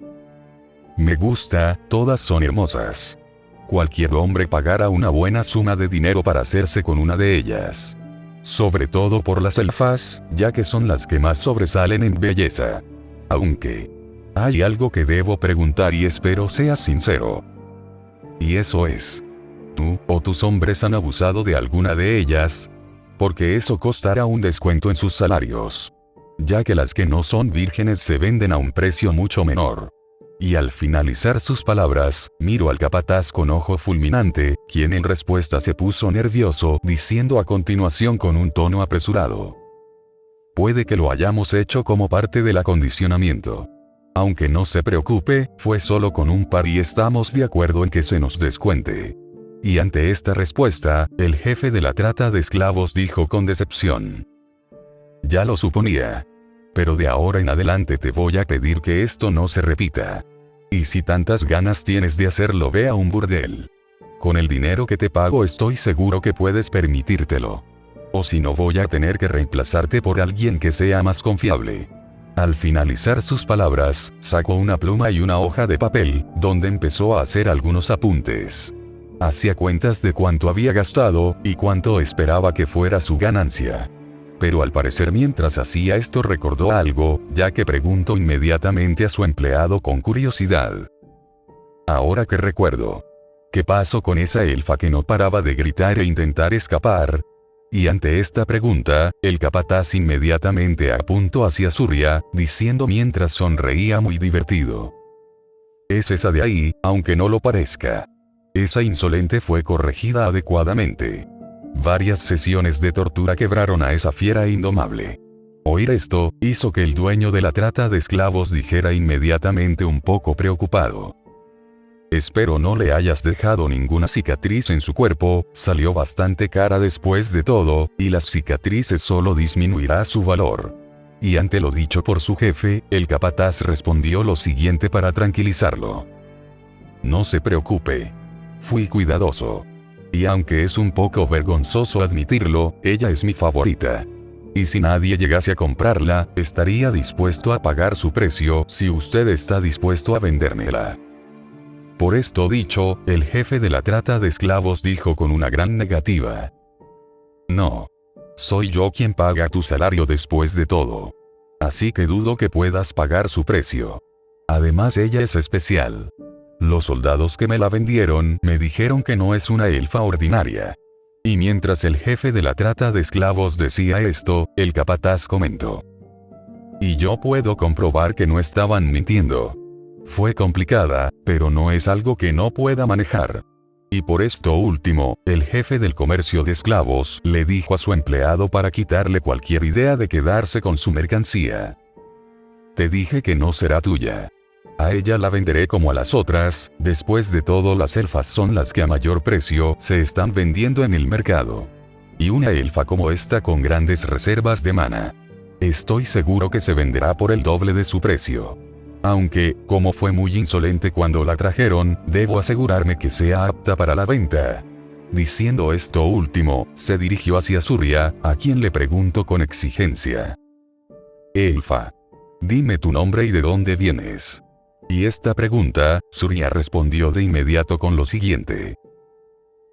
Me gusta, todas son hermosas. Cualquier hombre pagará una buena suma de dinero para hacerse con una de ellas. Sobre todo por las elfas, ya que son las que más sobresalen en belleza. Aunque hay algo que debo preguntar y espero seas sincero. Y eso es, ¿tú o tus hombres han abusado de alguna de ellas? Porque eso costará un descuento en sus salarios. Ya que las que no son vírgenes se venden a un precio mucho menor. Y al finalizar sus palabras, miró al capataz con ojo fulminante, quien en respuesta se puso nervioso, diciendo a continuación con un tono apresurado. Puede que lo hayamos hecho como parte del acondicionamiento. Aunque no se preocupe, fue solo con un par y estamos de acuerdo en que se nos descuente. Y ante esta respuesta, el jefe de la trata de esclavos dijo con decepción. Ya lo suponía. Pero de ahora en adelante te voy a pedir que esto no se repita. Y si tantas ganas tienes de hacerlo, ve a un burdel. Con el dinero que te pago estoy seguro que puedes permitírtelo. O si no, voy a tener que reemplazarte por alguien que sea más confiable. Al finalizar sus palabras, sacó una pluma y una hoja de papel, donde empezó a hacer algunos apuntes. Hacía cuentas de cuánto había gastado, y cuánto esperaba que fuera su ganancia. Pero al parecer mientras hacía esto recordó algo, ya que preguntó inmediatamente a su empleado con curiosidad. Ahora que recuerdo. ¿Qué pasó con esa elfa que no paraba de gritar e intentar escapar? Y ante esta pregunta, el capataz inmediatamente apuntó hacia Surya, diciendo mientras sonreía muy divertido. Es esa de ahí, aunque no lo parezca. Esa insolente fue corregida adecuadamente. Varias sesiones de tortura quebraron a esa fiera indomable. Oír esto, hizo que el dueño de la trata de esclavos dijera inmediatamente un poco preocupado. Espero no le hayas dejado ninguna cicatriz en su cuerpo, salió bastante cara después de todo, y las cicatrices solo disminuirá su valor. Y ante lo dicho por su jefe, el capataz respondió lo siguiente para tranquilizarlo. No se preocupe. Fui cuidadoso. Y aunque es un poco vergonzoso admitirlo, ella es mi favorita. Y si nadie llegase a comprarla, estaría dispuesto a pagar su precio si usted está dispuesto a vendérmela. Por esto dicho, el jefe de la trata de esclavos dijo con una gran negativa. No. Soy yo quien paga tu salario después de todo. Así que dudo que puedas pagar su precio. Además ella es especial. Los soldados que me la vendieron me dijeron que no es una elfa ordinaria. Y mientras el jefe de la trata de esclavos decía esto, el capataz comentó: y yo puedo comprobar que no estaban mintiendo. Fue complicada, pero no es algo que no pueda manejar. Y por esto último, el jefe del comercio de esclavos le dijo a su empleado para quitarle cualquier idea de quedarse con su mercancía: te dije que no será tuya. A ella la venderé como a las otras, después de todo las elfas son las que a mayor precio se están vendiendo en el mercado. Y una elfa como esta con grandes reservas de mana, estoy seguro que se venderá por el doble de su precio. Aunque, como fue muy insolente cuando la trajeron, debo asegurarme que sea apta para la venta. Diciendo esto último, se dirigió hacia Surya, a quien le preguntó con exigencia: elfa, dime tu nombre y de dónde vienes. Y esta pregunta, Surya respondió de inmediato con lo siguiente: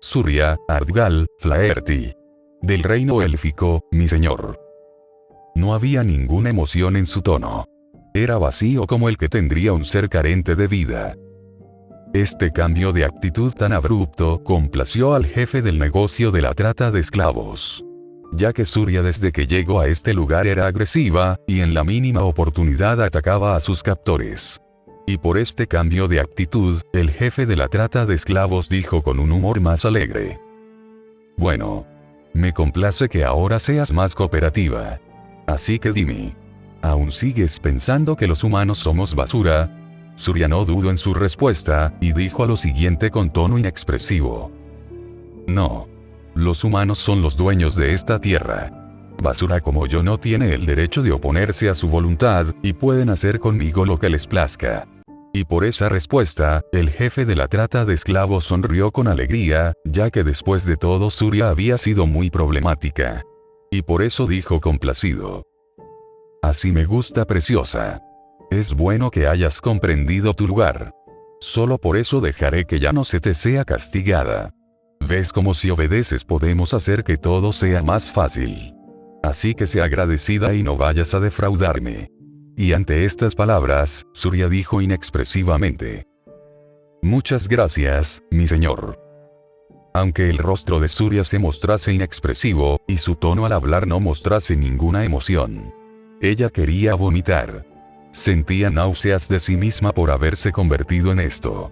Surya, Ardgal, Flaherty. Del reino élfico, mi señor. No había ninguna emoción en su tono. Era vacío como el que tendría un ser carente de vida. Este cambio de actitud tan abrupto complació al jefe del negocio de la trata de esclavos, ya que Surya desde que llegó a este lugar era agresiva, y en la mínima oportunidad atacaba a sus captores. Y por este cambio de actitud, el jefe de la trata de esclavos dijo con un humor más alegre: bueno, me complace que ahora seas más cooperativa. Así que dime, ¿aún sigues pensando que los humanos somos basura? Surya no dudó en su respuesta, y dijo lo siguiente con tono inexpresivo: no. Los humanos son los dueños de esta tierra. Basura como yo no tiene el derecho de oponerse a su voluntad, y pueden hacer conmigo lo que les plazca. Y por esa respuesta, el jefe de la trata de esclavos sonrió con alegría, ya que después de todo Surya había sido muy problemática. Y por eso dijo complacido: así me gusta, preciosa. Es bueno que hayas comprendido tu lugar. Solo por eso dejaré que ya no se te sea castigada. ¿Ves cómo si obedeces podemos hacer que todo sea más fácil? Así que sea agradecida y no vayas a defraudarme. Y ante estas palabras, Surya dijo inexpresivamente: muchas gracias, mi señor. Aunque el rostro de Surya se mostrase inexpresivo, y su tono al hablar no mostrase ninguna emoción, ella quería vomitar. Sentía náuseas de sí misma por haberse convertido en esto.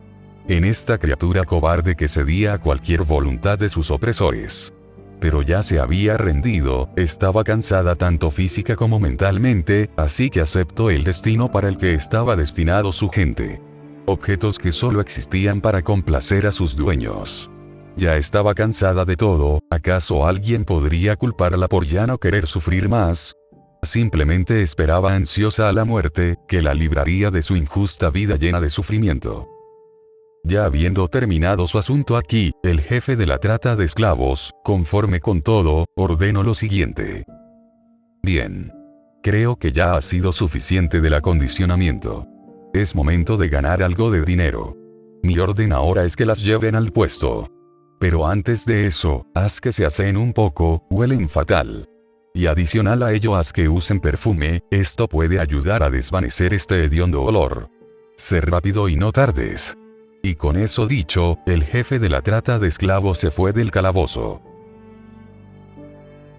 En esta criatura cobarde que cedía a cualquier voluntad de sus opresores. Pero ya se había rendido, estaba cansada tanto física como mentalmente, así que aceptó el destino para el que estaba destinado su gente. Objetos que solo existían para complacer a sus dueños. Ya estaba cansada de todo, ¿acaso alguien podría culparla por ya no querer sufrir más? Simplemente esperaba ansiosa a la muerte, que la libraría de su injusta vida llena de sufrimiento. Ya habiendo terminado su asunto aquí, el jefe de la trata de esclavos, conforme con todo, ordenó lo siguiente: bien. Creo que ya ha sido suficiente del acondicionamiento. Es momento de ganar algo de dinero. Mi orden ahora es que las lleven al puesto. Pero antes de eso, haz que se aseen un poco, huelen fatal. Y adicional a ello haz que usen perfume, esto puede ayudar a desvanecer este hediondo olor. Sé rápido y no tardes. Y con eso dicho, el jefe de la trata de esclavos se fue del calabozo.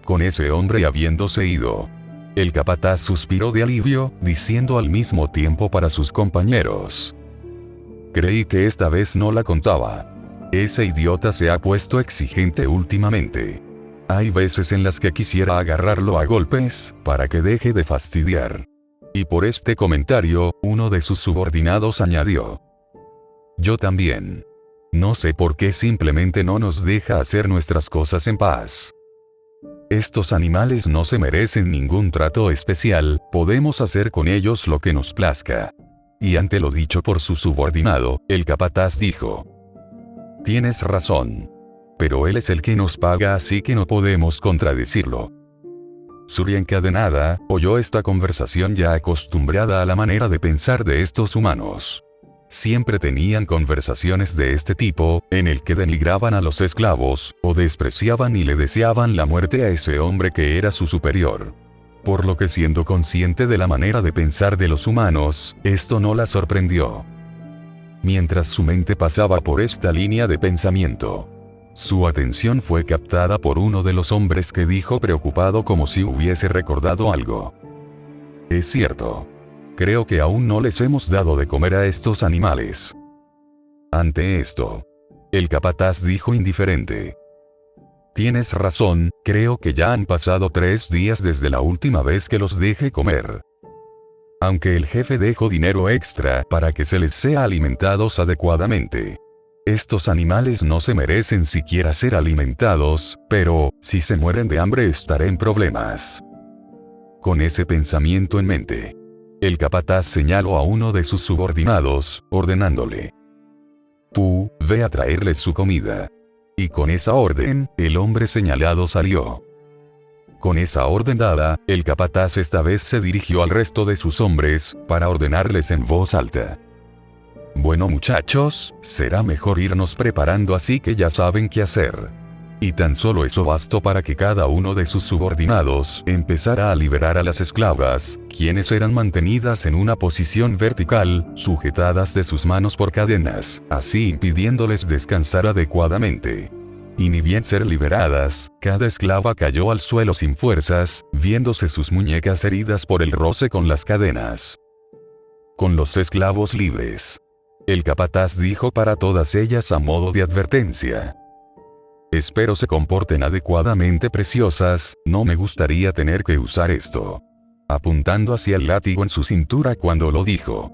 Con ese hombre habiéndose ido, el capataz suspiró de alivio, diciendo al mismo tiempo para sus compañeros: creí que esta vez no la contaba. Ese idiota se ha puesto exigente últimamente. Hay veces en las que quisiera agarrarlo a golpes, para que deje de fastidiar. Y por este comentario, uno de sus subordinados añadió: yo también. No sé por qué simplemente no nos deja hacer nuestras cosas en paz. Estos animales no se merecen ningún trato especial, podemos hacer con ellos lo que nos plazca. Y ante lo dicho por su subordinado, el capataz dijo: tienes razón. Pero él es el que nos paga, así que no podemos contradecirlo. Surya encadenada, oyó esta conversación ya acostumbrada a la manera de pensar de estos humanos. Siempre tenían conversaciones de este tipo, en el que denigraban a los esclavos, o despreciaban y le deseaban la muerte a ese hombre que era su superior. Por lo que siendo consciente de la manera de pensar de los humanos, esto no la sorprendió. mientras su mente pasaba por esta línea de pensamiento. Su atención fue captada por uno de los hombres que dijo preocupado como si hubiese recordado algo. Es cierto. Creo que aún no les hemos dado de comer a estos animales. Ante esto, el capataz dijo indiferente. Tienes razón, creo que ya han pasado 3 días desde la última vez que los dejé comer. Aunque el jefe dejó dinero extra para que se les sea alimentados adecuadamente. Estos animales no se merecen siquiera ser alimentados, pero, si se mueren de hambre estaré en problemas. Con ese pensamiento en mente, el capataz señaló a uno de sus subordinados, ordenándole. Tú, ve a traerles su comida. Y con esa orden, el hombre señalado salió. Con esa orden dada, el capataz esta vez se dirigió al resto de sus hombres, para ordenarles en voz alta. Bueno muchachos, será mejor irnos preparando así que ya saben qué hacer. Y tan solo eso bastó para que cada uno de sus subordinados empezara a liberar a las esclavas, quienes eran mantenidas en una posición vertical, sujetadas de sus manos por cadenas, así impidiéndoles descansar adecuadamente. Y ni bien ser liberadas, cada esclava cayó al suelo sin fuerzas, viéndose sus muñecas heridas por el roce con las cadenas. Con los esclavos libres, el capataz dijo para todas ellas a modo de advertencia. Espero se comporten adecuadamente, preciosas, no me gustaría tener que usar esto. Apuntando hacia el látigo en su cintura cuando lo dijo.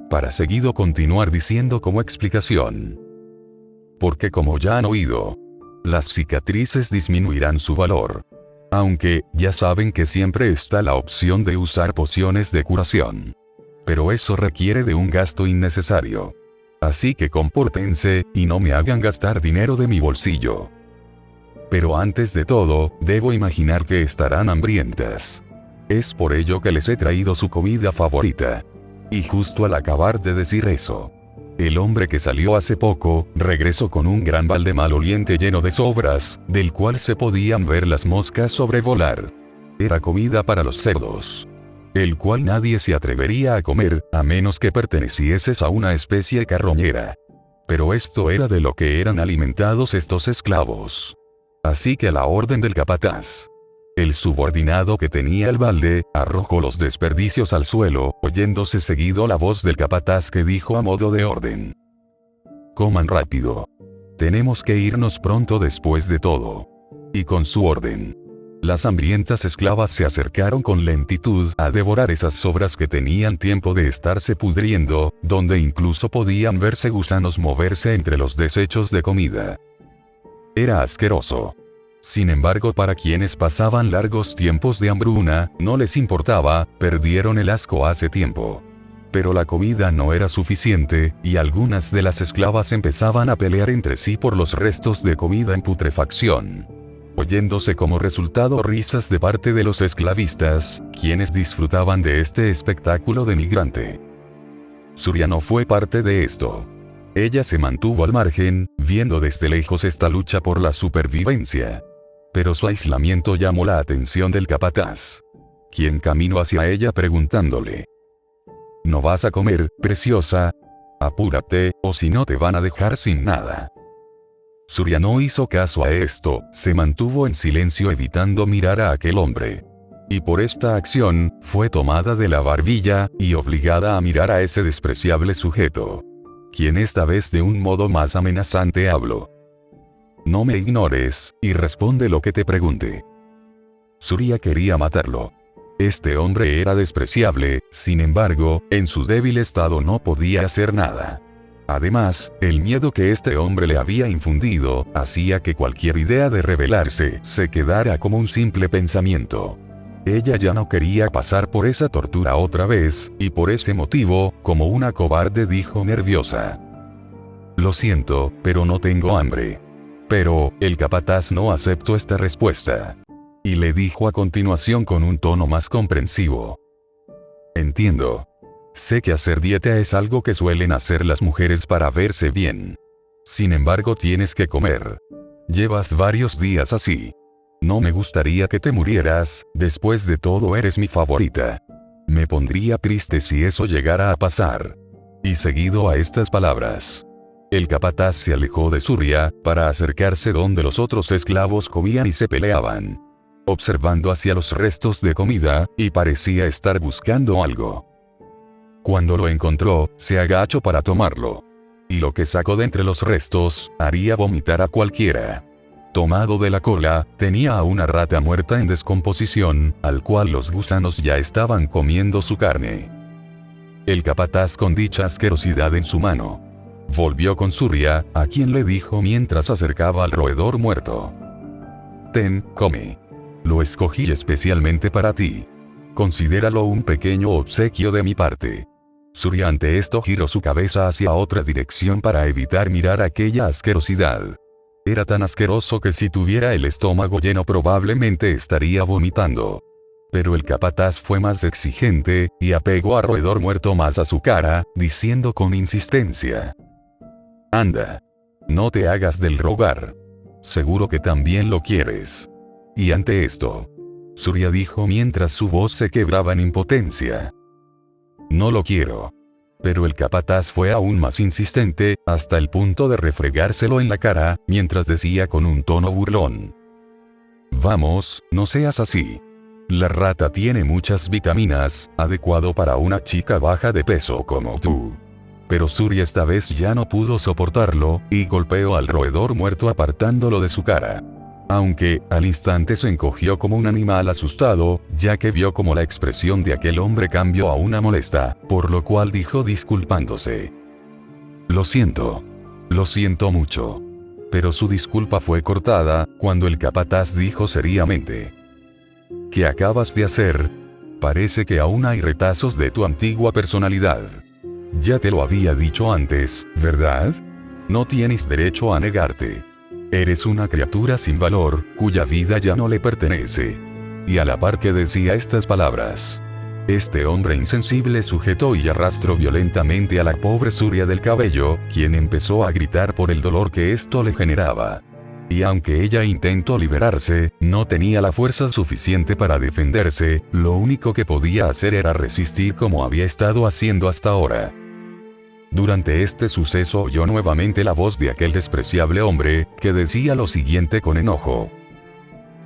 Para seguido continuar diciendo como explicación. Porque como ya han oído, las cicatrices disminuirán su valor. Aunque, ya saben que siempre está la opción de usar pociones de curación. Pero eso requiere de un gasto innecesario. Así que compórtense, y no me hagan gastar dinero de mi bolsillo. Pero antes de todo, debo imaginar que estarán hambrientas. Es por ello que les he traído su comida favorita. Y justo al acabar de decir eso, el hombre que salió hace poco, regresó con un gran balde maloliente lleno de sobras, del cual se podían ver las moscas sobrevolar. Era comida para los cerdos. El cual nadie se atrevería a comer, a menos que pertenecieses a una especie carroñera. Pero esto era de lo que eran alimentados estos esclavos. Así que a la orden del capataz, el subordinado que tenía el balde, arrojó los desperdicios al suelo, oyéndose seguido la voz del capataz que dijo a modo de orden. Coman rápido. Tenemos que irnos pronto después de todo. Y con su orden, las hambrientas esclavas se acercaron con lentitud a devorar esas sobras que tenían tiempo de estarse pudriendo, donde incluso podían verse gusanos moverse entre los desechos de comida. Era asqueroso. Sin embargo, para quienes pasaban largos tiempos de hambruna, no les importaba, perdieron el asco hace tiempo. Pero la comida no era suficiente, y algunas de las esclavas empezaban a pelear entre sí por los restos de comida en putrefacción. Oyéndose como resultado risas de parte de los esclavistas, quienes disfrutaban de este espectáculo denigrante. Surya no fue parte de esto. Ella se mantuvo al margen, viendo desde lejos esta lucha por la supervivencia. Pero su aislamiento llamó la atención del capataz, quien caminó hacia ella preguntándole. ¿No vas a comer, preciosa? Apúrate, o si no te van a dejar sin nada. Surya no hizo caso a esto, se mantuvo en silencio evitando mirar a aquel hombre. Y por esta acción, fue tomada de la barbilla, y obligada a mirar a ese despreciable sujeto, quien esta vez de un modo más amenazante habló. No me ignores, y responde lo que te pregunte. Surya quería matarlo. Este hombre era despreciable, sin embargo, en su débil estado no podía hacer nada. Además, el miedo que este hombre le había infundido, hacía que cualquier idea de rebelarse se quedara como un simple pensamiento. Ella ya no quería pasar por esa tortura otra vez, y por ese motivo, como una cobarde dijo nerviosa. Lo siento, pero no tengo hambre. Pero, el capataz no aceptó esta respuesta. Y le dijo a continuación con un tono más comprensivo. Entiendo. Sé que hacer dieta es algo que suelen hacer las mujeres para verse bien. Sin embargo, tienes que comer. Llevas varios días así. No me gustaría que te murieras, después de todo eres mi favorita. Me pondría triste si eso llegara a pasar. Y seguido a estas palabras, el capataz se alejó de Surya, para acercarse donde los otros esclavos comían y se peleaban, observando hacia los restos de comida, y parecía estar buscando algo. Cuando lo encontró, se agachó para tomarlo. Y lo que sacó de entre los restos, haría vomitar a cualquiera. Tomado de la cola, tenía a una rata muerta en descomposición, al cual los gusanos ya estaban comiendo su carne. El capataz, con dicha asquerosidad en su mano, volvió con Surya, a quien le dijo mientras acercaba al roedor muerto: «Ten, come. Lo escogí especialmente para ti. Considéralo un pequeño obsequio de mi parte». Surya ante esto giró su cabeza hacia otra dirección para evitar mirar aquella asquerosidad. Era tan asqueroso que si tuviera el estómago lleno probablemente estaría vomitando. Pero el capataz fue más exigente, y apegó al roedor muerto más a su cara, diciendo con insistencia: «Anda. No te hagas del rogar. Seguro que también lo quieres». Y ante esto, Surya dijo mientras su voz se quebraba en impotencia: «No lo quiero». Pero el capataz fue aún más insistente, hasta el punto de refregárselo en la cara, mientras decía con un tono burlón: «Vamos, no seas así. La rata tiene muchas vitaminas, adecuado para una chica baja de peso como tú». Pero Surya esta vez ya no pudo soportarlo, y golpeó al roedor muerto apartándolo de su cara. Aunque, al instante se encogió como un animal asustado, ya que vio como la expresión de aquel hombre cambió a una molesta, por lo cual dijo disculpándose: «Lo siento mucho». Pero su disculpa fue cortada, cuando el capataz dijo seriamente: «¿Qué acabas de hacer? Parece que aún hay retazos de tu antigua personalidad. Ya te lo había dicho antes, ¿verdad? No tienes derecho a negarte. Eres una criatura sin valor, cuya vida ya no le pertenece». Y a la par que decía estas palabras, este hombre insensible sujetó y arrastró violentamente a la pobre Surya del cabello, quien empezó a gritar por el dolor que esto le generaba. Y aunque ella intentó liberarse, no tenía la fuerza suficiente para defenderse, lo único que podía hacer era resistir como había estado haciendo hasta ahora. Durante este suceso oyó nuevamente la voz de aquel despreciable hombre, que decía lo siguiente con enojo: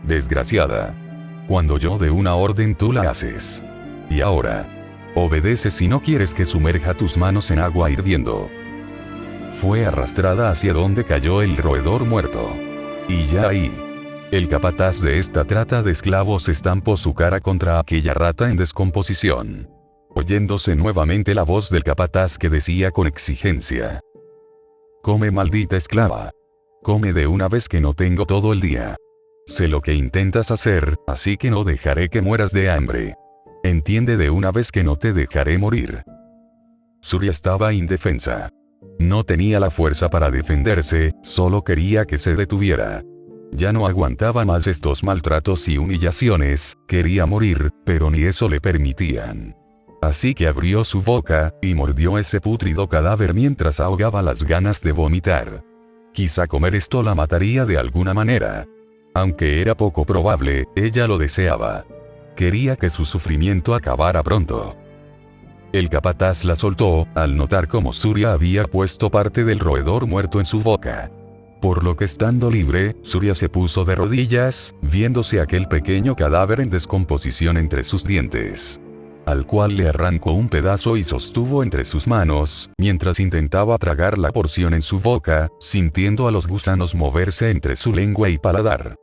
«Desgraciada. Cuando yo dé una orden tú la haces. Y ahora, obedece si no quieres que sumerja tus manos en agua hirviendo». Fue arrastrada hacia donde cayó el roedor muerto. Y ya ahí, el capataz de esta trata de esclavos estampó su cara contra aquella rata en descomposición, oyéndose nuevamente la voz del capataz que decía con exigencia: «Come, maldita esclava. Come de una vez que no tengo todo el día. Sé lo que intentas hacer, así que no dejaré que mueras de hambre. Entiende de una vez que no te dejaré morir». Surya estaba indefensa. No tenía la fuerza para defenderse, solo quería que se detuviera. Ya no aguantaba más estos maltratos y humillaciones, quería morir, pero ni eso le permitían. Así que abrió su boca, y mordió ese pútrido cadáver mientras ahogaba las ganas de vomitar. Quizá comer esto la mataría de alguna manera. Aunque era poco probable, ella lo deseaba. Quería que su sufrimiento acabara pronto. El capataz la soltó, al notar cómo Surya había puesto parte del roedor muerto en su boca. Por lo que estando libre, Surya se puso de rodillas, viéndose aquel pequeño cadáver en descomposición entre sus dientes, al cual le arrancó un pedazo y sostuvo entre sus manos, mientras intentaba tragar la porción en su boca, sintiendo a los gusanos moverse entre su lengua y paladar.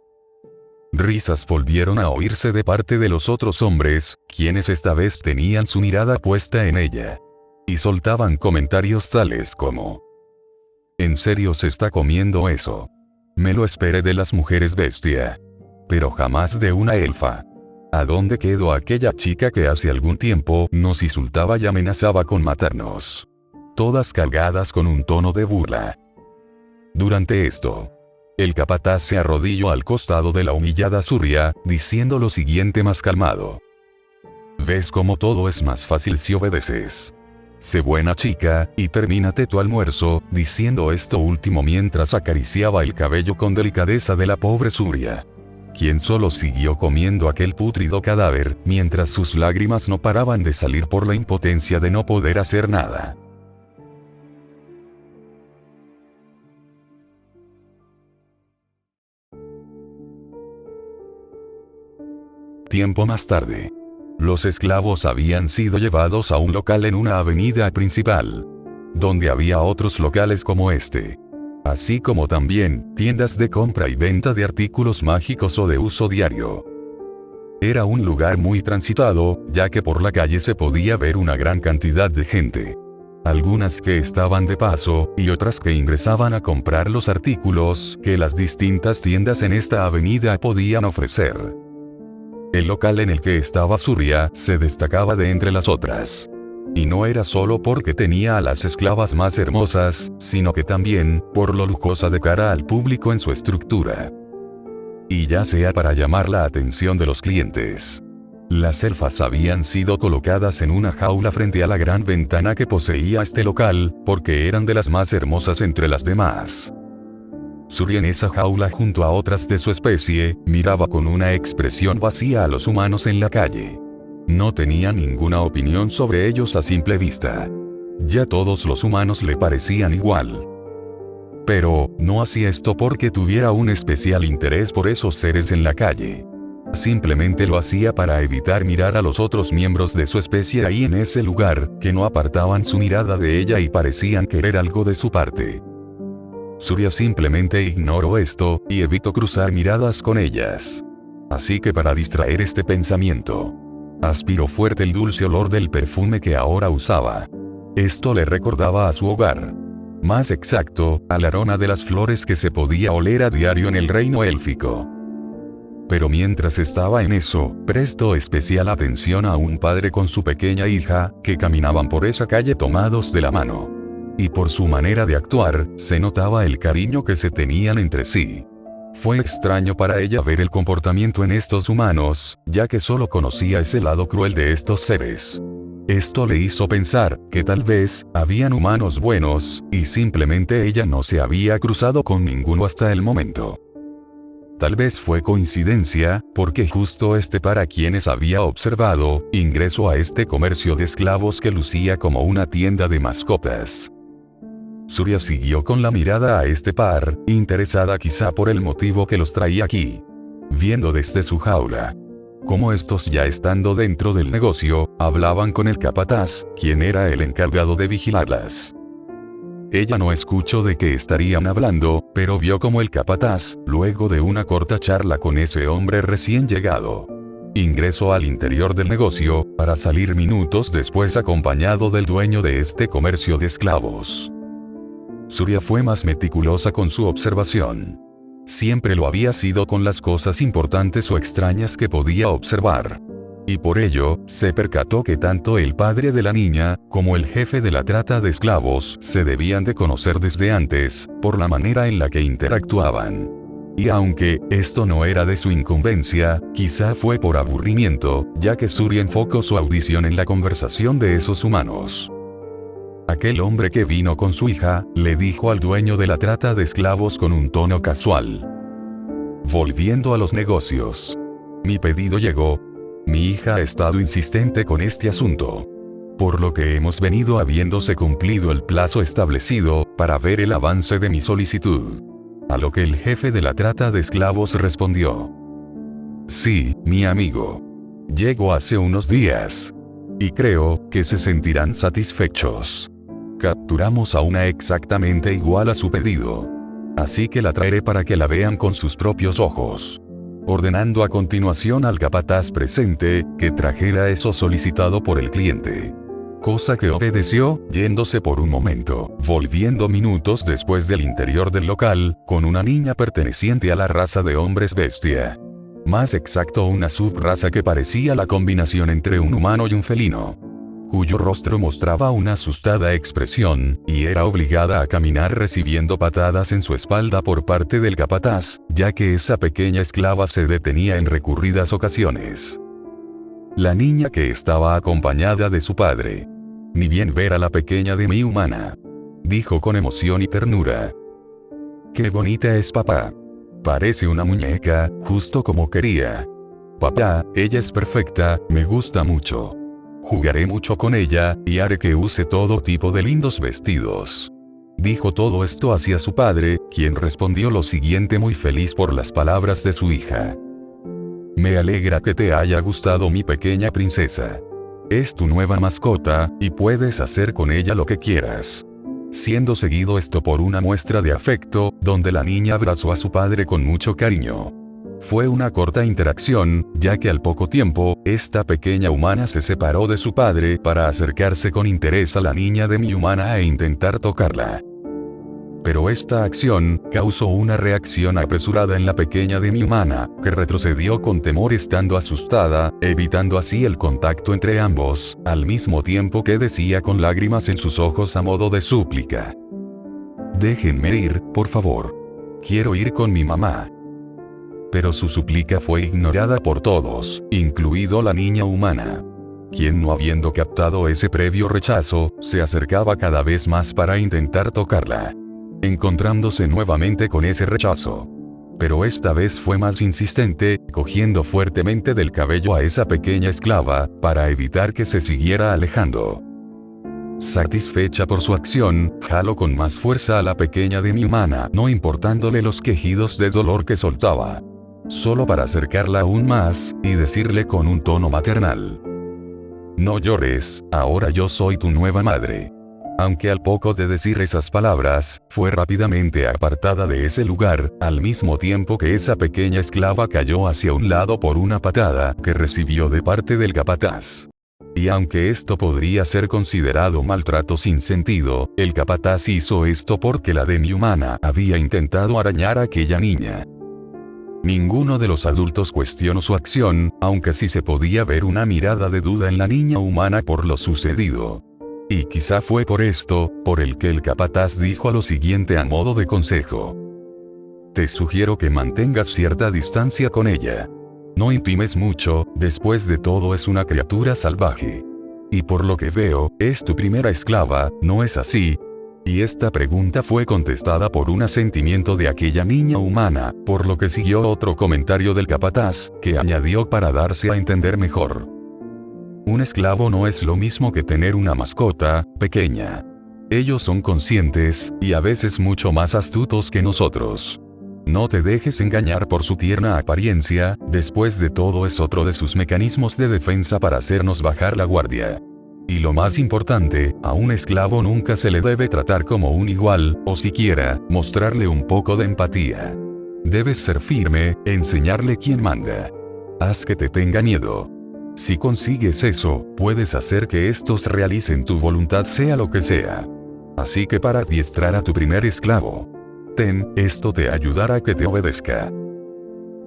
Risas volvieron a oírse de parte de los otros hombres, quienes esta vez tenían su mirada puesta en ella. Y soltaban comentarios tales como: «¿En serio se está comiendo eso? Me lo esperé de las mujeres bestia. Pero jamás de una elfa. ¿A dónde quedó aquella chica que hace algún tiempo nos insultaba y amenazaba con matarnos?». Todas cargadas con un tono de burla. Durante esto, el capataz se arrodilló al costado de la humillada Surya, diciendo lo siguiente más calmado: «¿Ves cómo todo es más fácil si obedeces? Sé buena chica, y termínate tu almuerzo», diciendo esto último mientras acariciaba el cabello con delicadeza de la pobre Surya, quien solo siguió comiendo aquel pútrido cadáver, mientras sus lágrimas no paraban de salir por la impotencia de no poder hacer nada. tiempo más tarde. Los esclavos habían sido llevados a un local en una avenida principal, donde había otros locales como este, así como también tiendas de compra y venta de artículos mágicos o de uso diario. Era un lugar muy transitado, ya que por la calle se podía ver una gran cantidad de gente. Algunas que estaban de paso, y otras que ingresaban a comprar los artículos que las distintas tiendas en esta avenida podían ofrecer. El local en el que estaba Surya se destacaba de entre las otras. Y no era solo porque tenía a las esclavas más hermosas, sino que también, por lo lujosa de cara al público en su estructura. Y ya sea para llamar la atención de los clientes. Las elfas habían sido colocadas en una jaula frente a la gran ventana que poseía este local, porque eran de las más hermosas entre las demás. Surya en esa jaula junto a otras de su especie, miraba con una expresión vacía a los humanos en la calle. No tenía ninguna opinión sobre ellos a simple vista. Ya todos los humanos le parecían igual. Pero, no hacía esto porque tuviera un especial interés por esos seres en la calle. Simplemente lo hacía para evitar mirar a los otros miembros de su especie ahí en ese lugar, que no apartaban su mirada de ella y parecían querer algo de su parte. Surya simplemente ignoró esto, y evitó cruzar miradas con ellas. Así que para distraer este pensamiento, aspiró fuerte el dulce olor del perfume que ahora usaba. Esto le recordaba a su hogar. Más exacto, al aroma de las flores que se podía oler a diario en el reino élfico. Pero mientras estaba en eso, prestó especial atención a un padre con su pequeña hija, que caminaban por esa calle tomados de la mano. Y por su manera de actuar, se notaba el cariño que se tenían entre sí. Fue extraño para ella ver el comportamiento en estos humanos, ya que solo conocía ese lado cruel de estos seres. Esto le hizo pensar que tal vez habían humanos buenos, y simplemente ella no se había cruzado con ninguno hasta el momento. Tal vez fue coincidencia, porque justo este para quienes había observado, ingresó a este comercio de esclavos que lucía como una tienda de mascotas. Surya siguió con la mirada a este par, interesada quizá por el motivo que los traía aquí. Viendo desde su jaula cómo estos, ya estando dentro del negocio, hablaban con el capataz, quien era el encargado de vigilarlas. Ella no escuchó de qué estarían hablando, pero vio como el capataz, luego de una corta charla con ese hombre recién llegado, ingresó al interior del negocio, para salir minutos después acompañado del dueño de este comercio de esclavos. Surya fue más meticulosa con su observación. Siempre lo había sido con las cosas importantes o extrañas que podía observar. Y por ello, se percató que tanto el padre de la niña, como el jefe de la trata de esclavos, se debían de conocer desde antes, por la manera en la que interactuaban. Y aunque esto no era de su incumbencia, quizá fue por aburrimiento, ya que Surya enfocó su audición en la conversación de esos humanos. Aquel hombre que vino con su hija, le dijo al dueño de la trata de esclavos con un tono casual. Volviendo a los negocios. Mi pedido llegó. Mi hija ha estado insistente con este asunto. Por lo que hemos venido habiéndose cumplido el plazo establecido, para ver el avance de mi solicitud. A lo que el jefe de la trata de esclavos respondió. Sí, mi amigo. Llegó hace unos días. Y creo que se sentirán satisfechos. Capturamos a una exactamente igual a su pedido. Así que la traeré para que la vean con sus propios ojos. Ordenando a continuación al capataz presente, que trajera eso solicitado por el cliente. Cosa que obedeció, yéndose por un momento, volviendo minutos después del interior del local, con una niña perteneciente a la raza de hombres bestia. Más exacto, una subraza que parecía la combinación entre un humano y un felino, cuyo rostro mostraba una asustada expresión, y era obligada a caminar recibiendo patadas en su espalda por parte del capataz, ya que esa pequeña esclava se detenía en recurridas ocasiones. La niña que estaba acompañada de su padre. Ni bien ver a la pequeña de mi humana, dijo con emoción y ternura. ¡Qué bonita es papá! Parece una muñeca, justo como quería. Papá, ella es perfecta, me gusta mucho. Jugaré mucho con ella, y haré que use todo tipo de lindos vestidos. Dijo todo esto hacia su padre, quien respondió lo siguiente muy feliz por las palabras de su hija. Me alegra que te haya gustado mi pequeña princesa. Es tu nueva mascota, y puedes hacer con ella lo que quieras. Siendo seguido esto por una muestra de afecto, donde la niña abrazó a su padre con mucho cariño. Fue una corta interacción, ya que al poco tiempo, esta pequeña humana se separó de su padre para acercarse con interés a la niña demi-humana e intentar tocarla. Pero esta acción causó una reacción apresurada en la pequeña demi-humana, que retrocedió con temor estando asustada, evitando así el contacto entre ambos, al mismo tiempo que decía con lágrimas en sus ojos a modo de súplica: «Déjenme ir, por favor. Quiero ir con mi mamá». Pero su súplica fue ignorada por todos, incluido la niña humana, quien, no habiendo captado ese previo rechazo, se acercaba cada vez más para intentar tocarla, encontrándose nuevamente con ese rechazo. Pero esta vez fue más insistente, cogiendo fuertemente del cabello a esa pequeña esclava, para evitar que se siguiera alejando. Satisfecha por su acción, jaló con más fuerza a la pequeña demi-humana, no importándole los quejidos de dolor que soltaba, solo para acercarla aún más, y decirle con un tono maternal: «No llores, ahora yo soy tu nueva madre». Aunque al poco de decir esas palabras, fue rápidamente apartada de ese lugar, al mismo tiempo que esa pequeña esclava cayó hacia un lado por una patada que recibió de parte del capataz. Y aunque esto podría ser considerado maltrato sin sentido, el capataz hizo esto porque la demi-humana había intentado arañar a aquella niña. Ninguno de los adultos cuestionó su acción, aunque sí se podía ver una mirada de duda en la niña humana por lo sucedido. Y quizá fue por esto, por el que el capataz dijo a lo siguiente a modo de consejo: «Te sugiero que mantengas cierta distancia con ella. No intimes mucho, después de todo es una criatura salvaje. Y por lo que veo, es tu primera esclava, ¿no es así?». Y esta pregunta fue contestada por un asentimiento de aquella niña humana, por lo que siguió otro comentario del capataz, que añadió para darse a entender mejor: «Un esclavo no es lo mismo que tener una mascota, pequeña. Ellos son conscientes, y a veces mucho más astutos que nosotros. No te dejes engañar por su tierna apariencia, después de todo es otro de sus mecanismos de defensa para hacernos bajar la guardia. Y lo más importante, a un esclavo nunca se le debe tratar como un igual, o siquiera, mostrarle un poco de empatía. Debes ser firme, enseñarle quién manda. Haz que te tenga miedo. Si consigues eso, puedes hacer que estos realicen tu voluntad sea lo que sea. Así que para adiestrar a tu primer esclavo, ten, esto te ayudará a que te obedezca».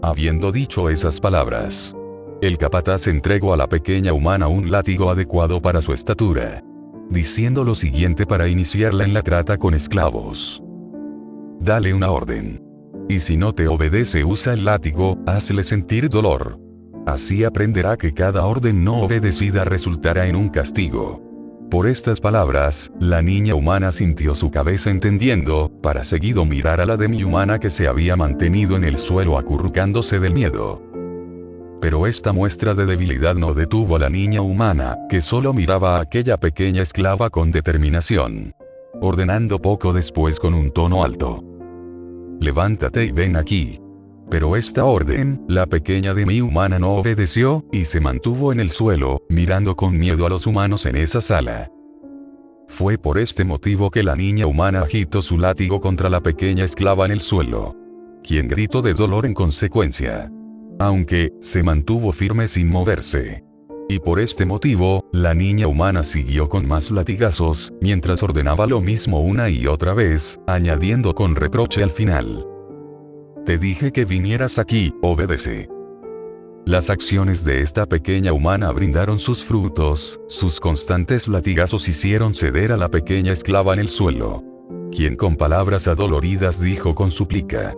Habiendo dicho esas palabras, el capataz entregó a la pequeña humana un látigo adecuado para su estatura, diciendo lo siguiente para iniciarla en la trata con esclavos: «Dale una orden. Y si no te obedece, usa el látigo, hazle sentir dolor. Así aprenderá que cada orden no obedecida resultará en un castigo». Por estas palabras, la niña humana sintió su cabeza entendiendo, para seguido mirar a la demi-humana que se había mantenido en el suelo acurrucándose del miedo. Pero esta muestra de debilidad no detuvo a la niña humana, que solo miraba a aquella pequeña esclava con determinación, ordenando poco después con un tono alto: «Levántate y ven aquí». Pero esta orden, la pequeña demi-humana no obedeció, y se mantuvo en el suelo, mirando con miedo a los humanos en esa sala. Fue por este motivo que la niña humana agitó su látigo contra la pequeña esclava en el suelo, quien gritó de dolor en consecuencia, aunque se mantuvo firme sin moverse. Y por este motivo, la niña humana siguió con más latigazos, mientras ordenaba lo mismo una y otra vez, añadiendo con reproche al final: «Te dije que vinieras aquí, obedece». Las acciones de esta pequeña humana brindaron sus frutos, sus constantes latigazos hicieron ceder a la pequeña esclava en el suelo, quien con palabras adoloridas dijo con súplica: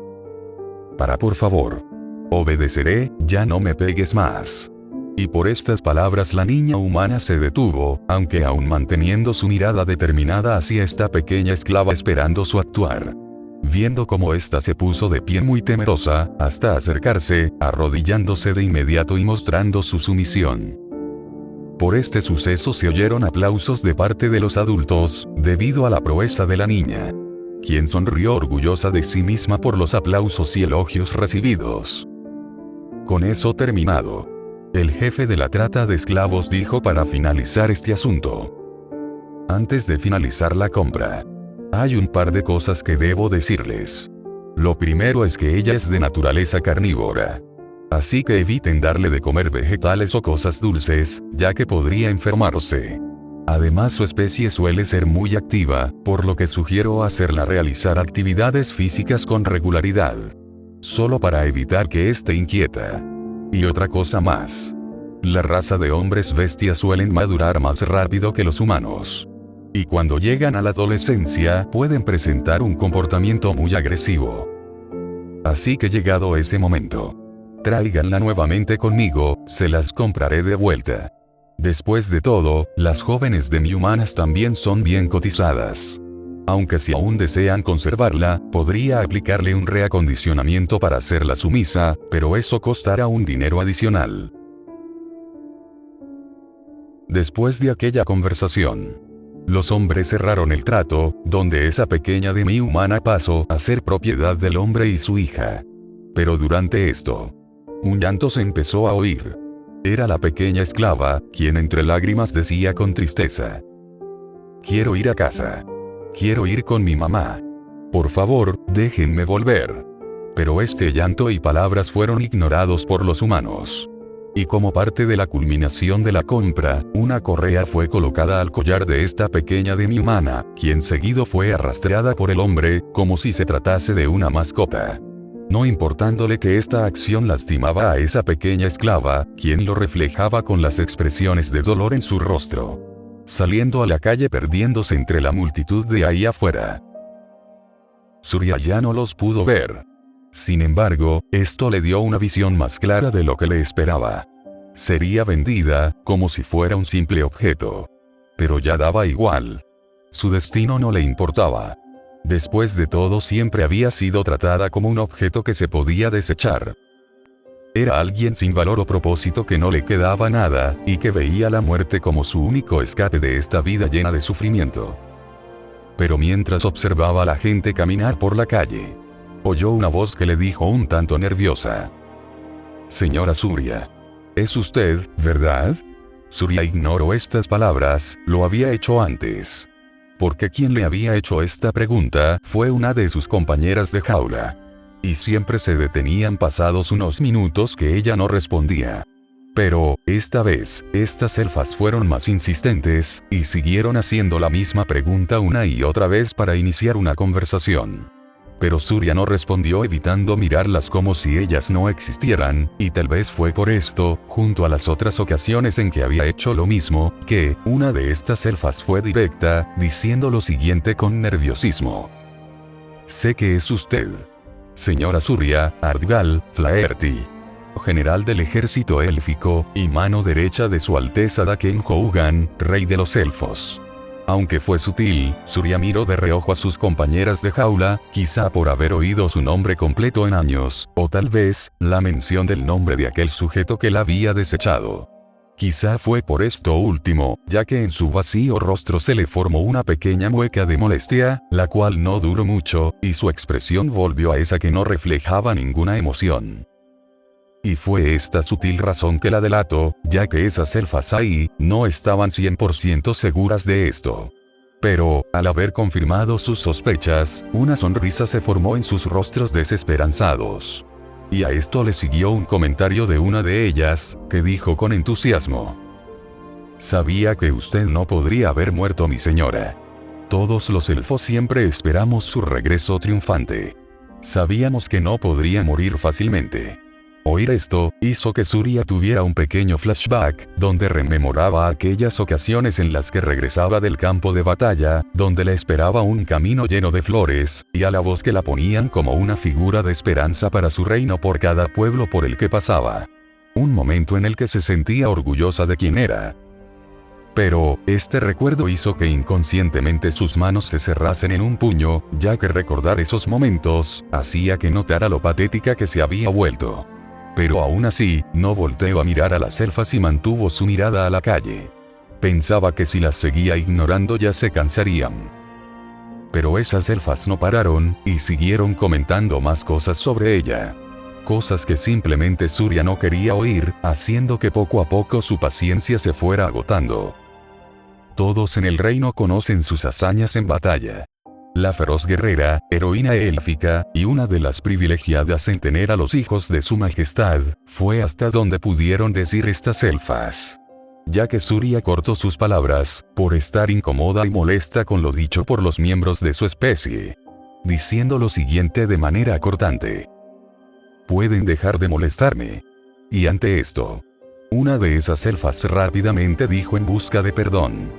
«Para, por favor. Obedeceré, ya no me pegues más». Y por estas palabras la niña humana se detuvo, aunque aún manteniendo su mirada determinada hacia esta pequeña esclava esperando su actuar. Viendo cómo ésta se puso de pie muy temerosa, hasta acercarse, arrodillándose de inmediato y mostrando su sumisión. Por este suceso se oyeron aplausos de parte de los adultos, debido a la proeza de la niña, quien sonrió orgullosa de sí misma por los aplausos y elogios recibidos. Con eso terminado, el jefe de la trata de esclavos dijo para finalizar este asunto: antes de finalizar la compra, hay un par de cosas que debo decirles. Lo primero es que ella es de naturaleza carnívora. Así que eviten darle de comer vegetales o cosas dulces, ya que podría enfermarse. Además, su especie suele ser muy activa, por lo que sugiero hacerla realizar actividades físicas con regularidad. Solo para evitar que esté inquieta. Y otra cosa más. La raza de hombres bestias suelen madurar más rápido que los humanos. Y cuando llegan a la adolescencia, pueden presentar un comportamiento muy agresivo. Así que llegado ese momento, tráiganla nuevamente conmigo, se las compraré de vuelta. Después de todo, las jóvenes demi-humanas también son bien cotizadas. Aunque si aún desean conservarla, podría aplicarle un reacondicionamiento para hacerla sumisa, pero eso costará un dinero adicional. Después de aquella conversación, los hombres cerraron el trato, donde esa pequeña demi-humana pasó a ser propiedad del hombre y su hija. Pero durante esto, un llanto se empezó a oír. Era la pequeña esclava, quien entre lágrimas decía con tristeza: quiero ir a casa. Quiero ir con mi mamá. Por favor, déjenme volver. Pero este llanto y palabras fueron ignorados por los humanos. Y como parte de la culminación de la compra, una correa fue colocada al collar de esta pequeña demi-humana, quien seguido fue arrastrada por el hombre, como si se tratase de una mascota. No importándole que esta acción lastimaba a esa pequeña esclava, quien lo reflejaba con las expresiones de dolor en su rostro. Saliendo a la calle perdiéndose entre la multitud de ahí afuera. Surya ya no los pudo ver. Sin embargo, esto le dio una visión más clara de lo que le esperaba. Sería vendida, como si fuera un simple objeto. Pero ya daba igual. Su destino no le importaba. Después de todo, siempre había sido tratada como un objeto que se podía desechar. Era alguien sin valor o propósito, que no le quedaba nada, y que veía la muerte como su único escape de esta vida llena de sufrimiento. Pero mientras observaba a la gente caminar por la calle, oyó una voz que le dijo un tanto nerviosa: señora Surya, ¿es usted, verdad? Surya ignoró estas palabras, lo había hecho antes. Porque quien le había hecho esta pregunta fue una de sus compañeras de jaula. Y siempre se detenían pasados unos minutos que ella no respondía. Pero, esta vez, estas elfas fueron más insistentes, y siguieron haciendo la misma pregunta una y otra vez para iniciar una conversación. Pero Surya no respondió, evitando mirarlas como si ellas no existieran, y tal vez fue por esto, junto a las otras ocasiones en que había hecho lo mismo, que una de estas elfas fue directa, diciendo lo siguiente con nerviosismo: sé que es usted. Señora Surya, Ardgal Flaherty, general del ejército élfico, y mano derecha de su Alteza Daken Hougan, rey de los elfos. Aunque fue sutil, Surya miró de reojo a sus compañeras de jaula, quizá por haber oído su nombre completo en años, o tal vez, la mención del nombre de aquel sujeto que la había desechado. Quizá fue por esto último, ya que en su vacío rostro se le formó una pequeña mueca de molestia, la cual no duró mucho, y su expresión volvió a esa que no reflejaba ninguna emoción. Y fue esta sutil razón que la delató, ya que esas elfas ahí, no estaban 100% seguras de esto. Pero, al haber confirmado sus sospechas, una sonrisa se formó en sus rostros desesperanzados. Y a esto le siguió un comentario de una de ellas, que dijo con entusiasmo: sabía que usted no podría haber muerto, mi señora. Todos los elfos siempre esperamos su regreso triunfante. Sabíamos que no podría morir fácilmente. Oír esto, hizo que Surya tuviera un pequeño flashback, donde rememoraba aquellas ocasiones en las que regresaba del campo de batalla, donde le esperaba un camino lleno de flores, y a la voz que la ponían como una figura de esperanza para su reino por cada pueblo por el que pasaba. Un momento en el que se sentía orgullosa de quien era. Pero, este recuerdo hizo que inconscientemente sus manos se cerrasen en un puño, ya que recordar esos momentos, hacía que notara lo patética que se había vuelto. Pero aún así, no volteó a mirar a las elfas y mantuvo su mirada a la calle. Pensaba que si las seguía ignorando ya se cansarían. Pero esas elfas no pararon, y siguieron comentando más cosas sobre ella. cosas que simplemente Surya no quería oír, haciendo que poco a poco su paciencia se fuera agotando. Todos en el reino conocen sus hazañas en batalla. La feroz guerrera, heroína élfica, y una de las privilegiadas en tener a los hijos de su majestad, fue hasta donde pudieron decir estas elfas. Ya que Surya cortó sus palabras, por estar incómoda y molesta con lo dicho por los miembros de su especie. Diciendo lo siguiente de manera cortante. Pueden dejar de molestarme. Y ante esto, una de esas elfas rápidamente dijo en busca de perdón.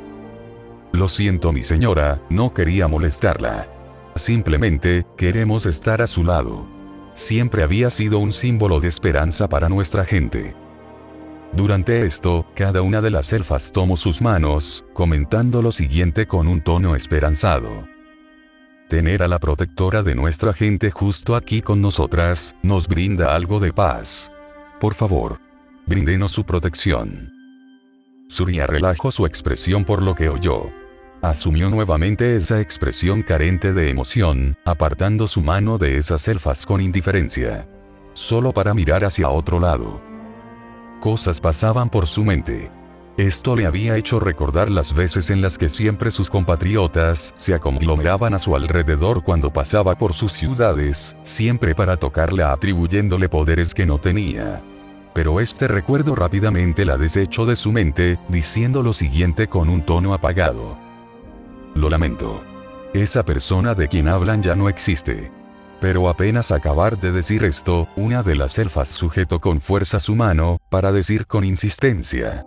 Lo siento mi señora, no quería molestarla. Simplemente, queremos estar a su lado. Siempre había sido un símbolo de esperanza para nuestra gente. Durante esto, cada una de las elfas tomó sus manos, comentando lo siguiente con un tono esperanzado. Tener a la protectora de nuestra gente justo aquí con nosotras, nos brinda algo de paz. Por favor, bríndenos su protección. Surya relajó su expresión por lo que oyó. Asumió nuevamente esa expresión carente de emoción, apartando su mano de esas elfas con indiferencia. Solo para mirar hacia otro lado. Cosas pasaban por su mente. Esto le había hecho recordar las veces en las que siempre sus compatriotas se aglomeraban a su alrededor cuando pasaba por sus ciudades, siempre para tocarla atribuyéndole poderes que no tenía. Pero este recuerdo rápidamente la desechó de su mente, diciendo lo siguiente con un tono apagado. Lo lamento. Esa persona de quien hablan ya no existe. Pero apenas acabar de decir esto, una de las elfas sujetó con fuerza su mano, para decir con insistencia.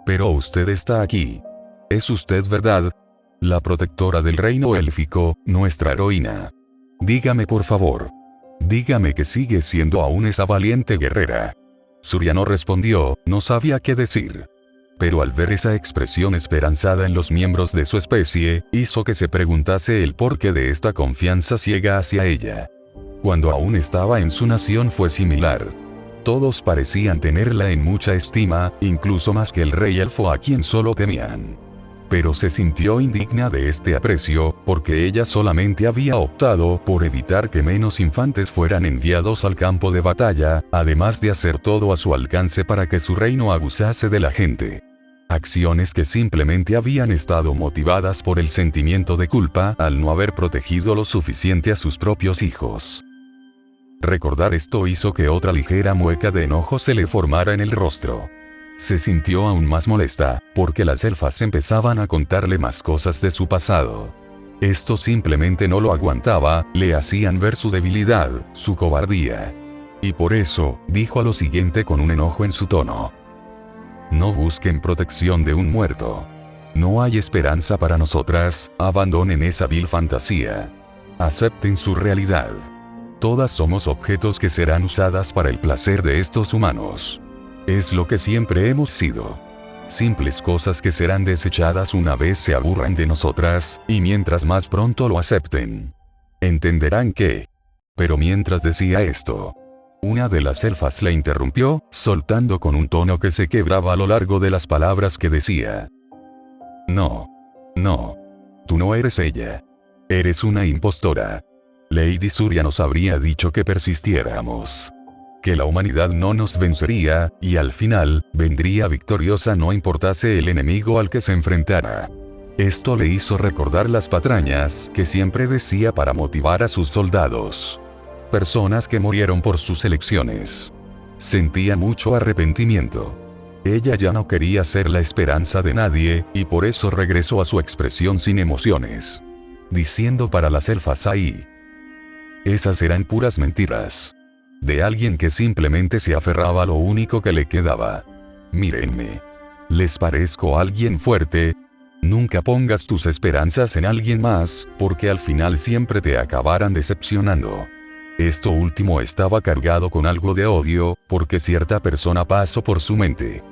Pero usted está aquí. ¿Es usted verdad? La protectora del reino élfico, nuestra heroína. Dígame por favor. Dígame que sigue siendo aún esa valiente guerrera. Surya no respondió, no sabía qué decir. Pero al ver esa expresión esperanzada en los miembros de su especie, hizo que se preguntase el porqué de esta confianza ciega hacia ella. Cuando aún estaba en su nación fue similar. Todos parecían tenerla en mucha estima, incluso más que el rey elfo a quien solo temían. Pero se sintió indigna de este aprecio, porque ella solamente había optado por evitar que menos infantes fueran enviados al campo de batalla, además de hacer todo a su alcance para que su reino abusase de la gente. Acciones que simplemente habían estado motivadas por el sentimiento de culpa al no haber protegido lo suficiente a sus propios hijos. Recordar esto hizo que otra ligera mueca de enojo se le formara en el rostro. Se sintió aún más molesta, porque las elfas empezaban a contarle más cosas de su pasado. Esto simplemente no lo aguantaba, le hacían ver su debilidad, su cobardía. Y por eso, dijo lo siguiente con un enojo en su tono. No busquen protección de un muerto. No hay esperanza para nosotras, abandonen esa vil fantasía. Acepten su realidad. Todas somos objetos que serán usadas para el placer de estos humanos. Es lo que siempre hemos sido. Simples cosas que serán desechadas una vez se aburran de nosotras, y mientras más pronto lo acepten, entenderán que... Pero mientras decía esto, una de las elfas la interrumpió, soltando con un tono que se quebraba a lo largo de las palabras que decía. No. No. Tú no eres ella. Eres una impostora. Lady Surya nos habría dicho que persistiéramos. Que la humanidad no nos vencería, y al final, vendría victoriosa no importase el enemigo al que se enfrentara. Esto le hizo recordar las patrañas que siempre decía para motivar a sus soldados. Personas que murieron por sus elecciones. Sentía mucho arrepentimiento. Ella ya no quería ser la esperanza de nadie, y por eso regresó a su expresión sin emociones. Diciendo para las elfas ahí. Esas eran puras mentiras. De alguien que simplemente se aferraba a lo único que le quedaba. Mírenme. ¿Les parezco alguien fuerte? Nunca pongas tus esperanzas en alguien más, porque al final siempre te acabarán decepcionando. Esto último estaba cargado con algo de odio, porque cierta persona pasó por su mente.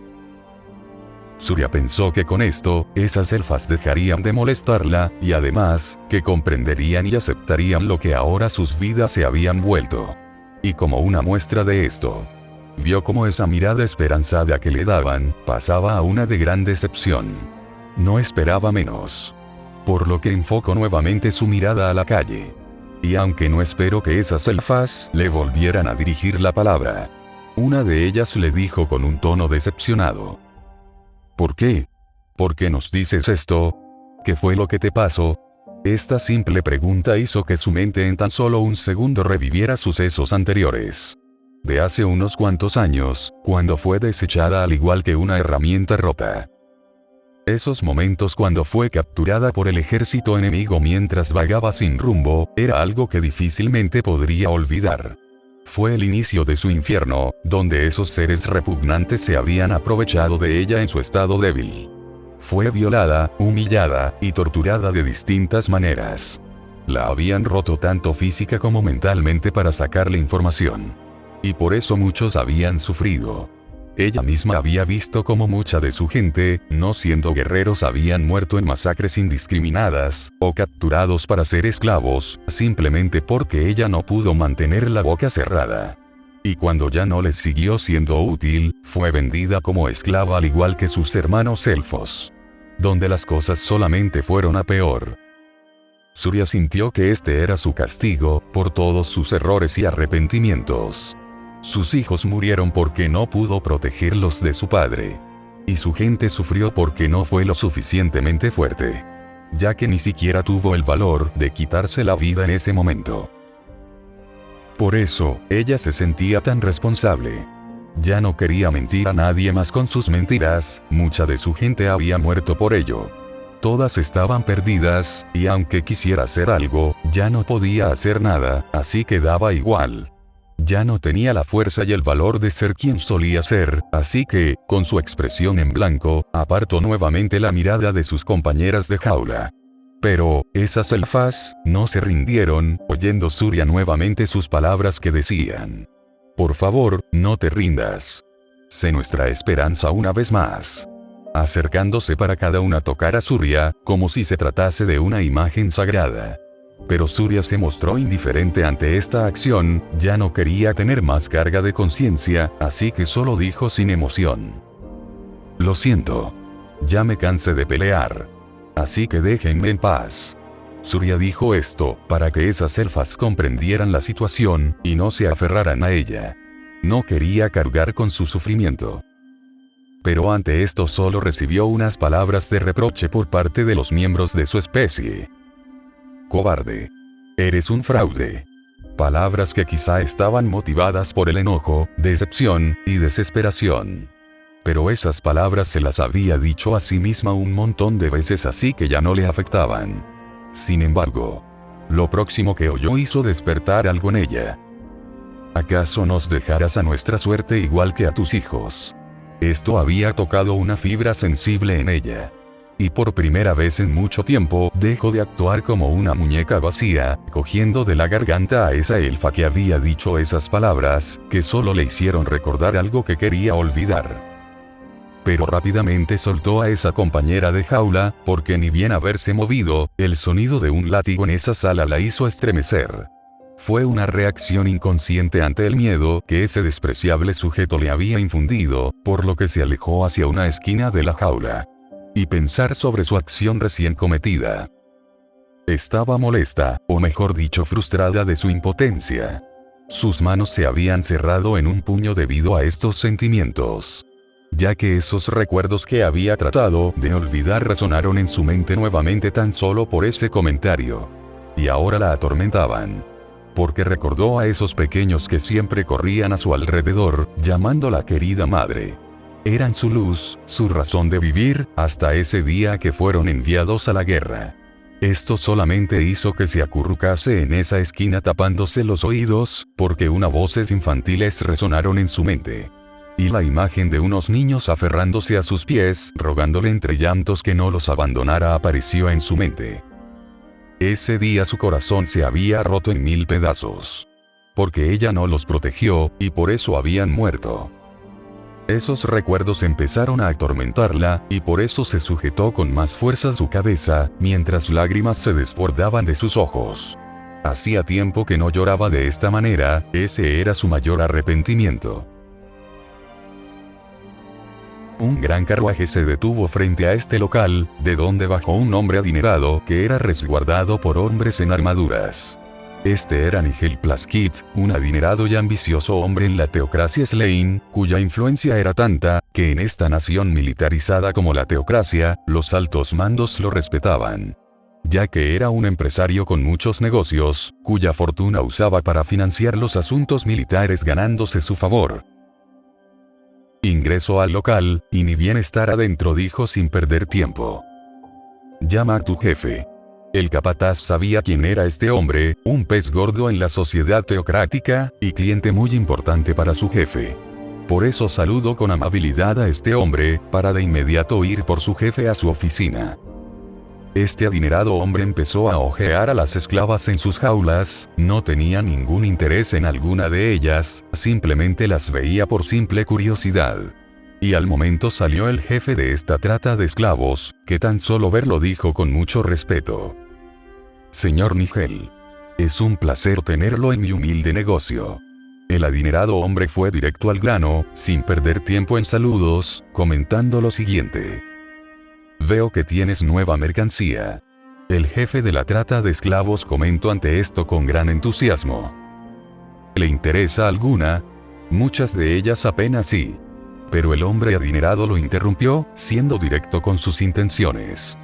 Surya pensó que con esto, esas elfas dejarían de molestarla, y además, que comprenderían y aceptarían lo que ahora sus vidas se habían vuelto. Y como una muestra de esto, vio como esa mirada esperanzada que le daban, pasaba a una de gran decepción. No esperaba menos. Por lo que enfocó nuevamente su mirada a la calle. Y aunque no espero que esas elfas le volvieran a dirigir la palabra. Una de ellas le dijo con un tono decepcionado. ¿Por qué? ¿Por qué nos dices esto? ¿Qué fue lo que te pasó? Esta simple pregunta hizo que su mente en tan solo un segundo reviviera sucesos anteriores. De hace unos cuantos años, cuando fue desechada al igual que una herramienta rota. Esos momentos cuando fue capturada por el ejército enemigo mientras vagaba sin rumbo, era algo que difícilmente podría olvidar. Fue el inicio de su infierno, donde esos seres repugnantes se habían aprovechado de ella en su estado débil. Fue violada, humillada y torturada de distintas maneras. La habían roto tanto física como mentalmente para sacarle información. Y por eso muchos habían sufrido. Ella misma había visto cómo mucha de su gente, no siendo guerreros, habían muerto en masacres indiscriminadas, o capturados para ser esclavos, simplemente porque ella no pudo mantener la boca cerrada. Y cuando ya no les siguió siendo útil, fue vendida como esclava al igual que sus hermanos elfos. Donde las cosas solamente fueron a peor. Surya sintió que este era su castigo, por todos sus errores y arrepentimientos. Sus hijos murieron porque no pudo protegerlos de su padre. Y su gente sufrió porque no fue lo suficientemente fuerte. Ya que ni siquiera tuvo el valor de quitarse la vida en ese momento. Por eso, ella se sentía tan responsable. Ya no quería mentir a nadie más con sus mentiras, mucha de su gente había muerto por ello. Todas estaban perdidas, y aunque quisiera hacer algo, ya no podía hacer nada, así que daba igual. Ya no tenía la fuerza y el valor de ser quien solía ser, así que, con su expresión en blanco, apartó nuevamente la mirada de sus compañeras de jaula. Pero, esas elfas, no se rindieron, oyendo Surya nuevamente sus palabras que decían. Por favor, no te rindas. Sé nuestra esperanza una vez más. Acercándose para cada una tocar a Surya, como si se tratase de una imagen sagrada. Pero Surya se mostró indiferente ante esta acción, ya no quería tener más carga de conciencia, así que solo dijo sin emoción. Lo siento. Ya me cansé de pelear. Así que déjenme en paz. Surya dijo esto, para que esas elfas comprendieran la situación, y no se aferraran a ella. No quería cargar con su sufrimiento. Pero ante esto solo recibió unas palabras de reproche por parte de los miembros de su especie. Cobarde. Eres un fraude. Palabras que quizá estaban motivadas por el enojo, decepción y desesperación. Pero esas palabras se las había dicho a sí misma un montón de veces, así que ya no le afectaban. Sin embargo, lo próximo que oyó hizo despertar algo en ella. ¿Acaso nos dejarás a nuestra suerte igual que a tus hijos? Esto había tocado una fibra sensible en ella. Y por primera vez en mucho tiempo, dejó de actuar como una muñeca vacía, cogiendo de la garganta a esa elfa que había dicho esas palabras, que solo le hicieron recordar algo que quería olvidar. Pero rápidamente soltó a esa compañera de jaula, porque ni bien haberse movido, el sonido de un látigo en esa sala la hizo estremecer. Fue una reacción inconsciente ante el miedo que ese despreciable sujeto le había infundido, por lo que se alejó hacia una esquina de la jaula. Y pensar sobre su acción recién cometida. Estaba molesta, o mejor dicho frustrada de su impotencia. Sus manos se habían cerrado en un puño debido a estos sentimientos. Ya que esos recuerdos que había tratado de olvidar resonaron en su mente nuevamente tan solo por ese comentario. Y ahora la atormentaban. Porque recordó a esos pequeños que siempre corrían a su alrededor, llamándola querida madre. Eran su luz, su razón de vivir, hasta ese día que fueron enviados a la guerra. Esto solamente hizo que se acurrucase en esa esquina tapándose los oídos, porque unas voces infantiles resonaron en su mente. Y la imagen de unos niños aferrándose a sus pies, rogándole entre llantos que no los abandonara apareció en su mente. Ese día su corazón se había roto en 1000 pedazos. Porque ella no los protegió, y por eso habían muerto. Esos recuerdos empezaron a atormentarla, y por eso se sujetó con más fuerza su cabeza, mientras lágrimas se desbordaban de sus ojos. Hacía tiempo que no lloraba de esta manera, ese era su mayor arrepentimiento. Un gran carruaje se detuvo frente a este local, de donde bajó un hombre adinerado que era resguardado por hombres en armaduras. Este era Nigel Plaskett, un adinerado y ambicioso hombre en la teocracia Slane, cuya influencia era tanta, que en esta nación militarizada como la teocracia, los altos mandos lo respetaban. Ya que era un empresario con muchos negocios, cuya fortuna usaba para financiar los asuntos militares ganándose su favor. Ingresó al local, y ni bien estar adentro dijo sin perder tiempo: «Llama a tu jefe». El capataz sabía quién era este hombre, un pez gordo en la sociedad teocrática, y cliente muy importante para su jefe. Por eso saludó con amabilidad a este hombre, para de inmediato ir por su jefe a su oficina. Este adinerado hombre empezó a ojear a las esclavas en sus jaulas, no tenía ningún interés en alguna de ellas, simplemente las veía por simple curiosidad. Y al momento salió el jefe de esta trata de esclavos, que tan solo verlo dijo con mucho respeto: «Señor Nigel, es un placer tenerlo en mi humilde negocio». El adinerado hombre fue directo al grano, sin perder tiempo en saludos, comentando lo siguiente: «Veo que tienes nueva mercancía». El jefe de la trata de esclavos comentó ante esto con gran entusiasmo: «¿Le interesa alguna? Muchas de ellas apenas sí». Pero el hombre adinerado lo interrumpió, siendo directo con sus intenciones: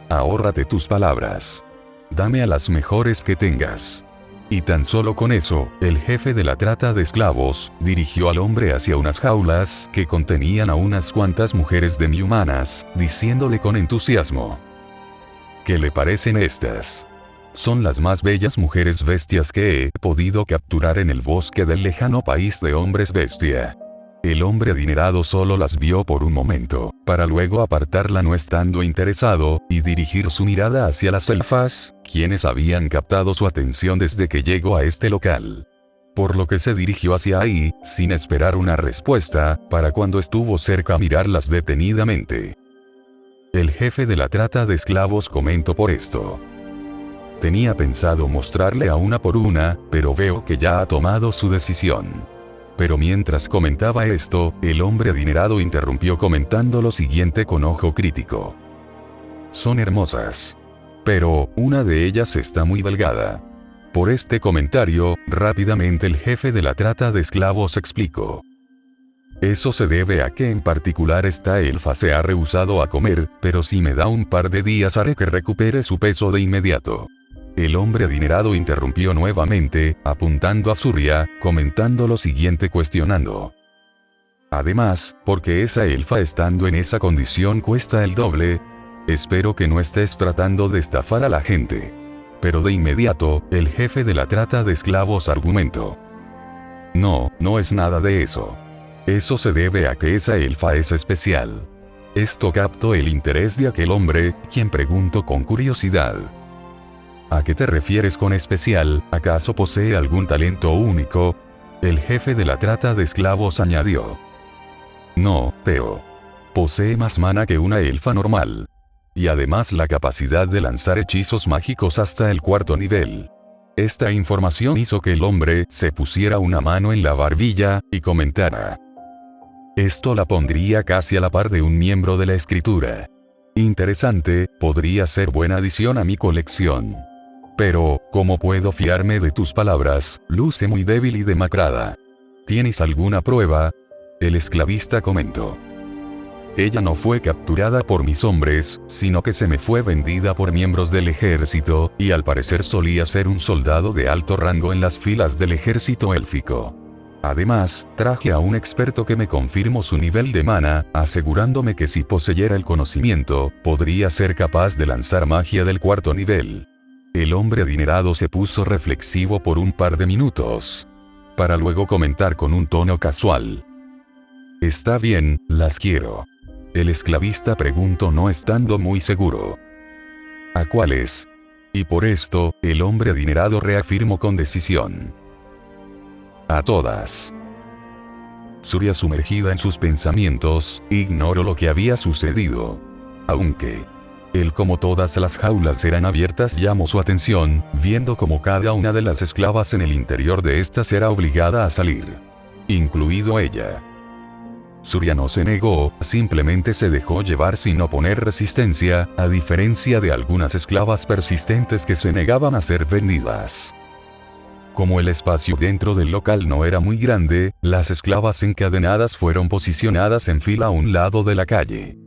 «Ahórrate tus palabras. Dame a las mejores que tengas». Y tan solo con eso, el jefe de la trata de esclavos, dirigió al hombre hacia unas jaulas que contenían a unas cuantas mujeres demi-humanas, diciéndole con entusiasmo: «¿Qué le parecen estas? Son las más bellas mujeres bestias que he podido capturar en el bosque del lejano país de hombres bestia». El hombre adinerado solo las vio por un momento, para luego apartarla no estando interesado, y dirigir su mirada hacia las elfas, quienes habían captado su atención desde que llegó a este local. Por lo que se dirigió hacia ahí, sin esperar una respuesta, para cuando estuvo cerca mirarlas detenidamente. El jefe de la trata de esclavos comentó por esto: «Tenía pensado mostrarle a una por una, pero veo que ya ha tomado su decisión». Pero mientras comentaba esto, el hombre adinerado interrumpió comentando lo siguiente con ojo crítico: «Son hermosas. Pero, una de ellas está muy delgada». Por este comentario, rápidamente el jefe de la trata de esclavos explicó: «Eso se debe a que en particular esta elfa se ha rehusado a comer, pero si me da un par de días haré que recupere su peso de inmediato». El hombre adinerado interrumpió nuevamente, apuntando a Surya, comentando lo siguiente cuestionando: «Además, porque esa elfa estando en esa condición cuesta el doble? Espero que no estés tratando de estafar a la gente». Pero de inmediato, el jefe de la trata de esclavos argumentó: «No, no es nada de eso. Eso se debe a que esa elfa es especial». Esto captó el interés de aquel hombre, quien preguntó con curiosidad: «¿A qué te refieres con especial? ¿Acaso posee algún talento único?». El jefe de la trata de esclavos añadió: «No, pero posee más mana que una elfa normal. Y además la capacidad de lanzar hechizos mágicos hasta el 4º nivel». Esta información hizo que el hombre se pusiera una mano en la barbilla, y comentara: «Esto la pondría casi a la par de un miembro de la escritura. Interesante, podría ser buena adición a mi colección. Pero, ¿cómo puedo fiarme de tus palabras? Luce muy débil y demacrada. ¿Tienes alguna prueba?». El esclavista comentó: «Ella no fue capturada por mis hombres, sino que se me fue vendida por miembros del ejército, y al parecer solía ser un soldado de alto rango en las filas del ejército élfico. Además, traje a un experto que me confirmó su nivel de mana, asegurándome que si poseyera el conocimiento, podría ser capaz de lanzar magia del 4º nivel». El hombre adinerado se puso reflexivo por un par de minutos, para luego comentar con un tono casual: «Está bien, las quiero». El esclavista preguntó no estando muy seguro: «¿A cuáles?». Y por esto, el hombre adinerado reafirmó con decisión: «A todas». Surya, sumergida en sus pensamientos, ignoró lo que había sucedido. Aunque él, como todas las jaulas eran abiertas, llamó su atención, viendo como cada una de las esclavas en el interior de estas era obligada a salir, incluido ella. Surya no se negó, simplemente se dejó llevar sin oponer resistencia, a diferencia de algunas esclavas persistentes que se negaban a ser vendidas. Como el espacio dentro del local no era muy grande, las esclavas encadenadas fueron posicionadas en fila a un lado de la calle.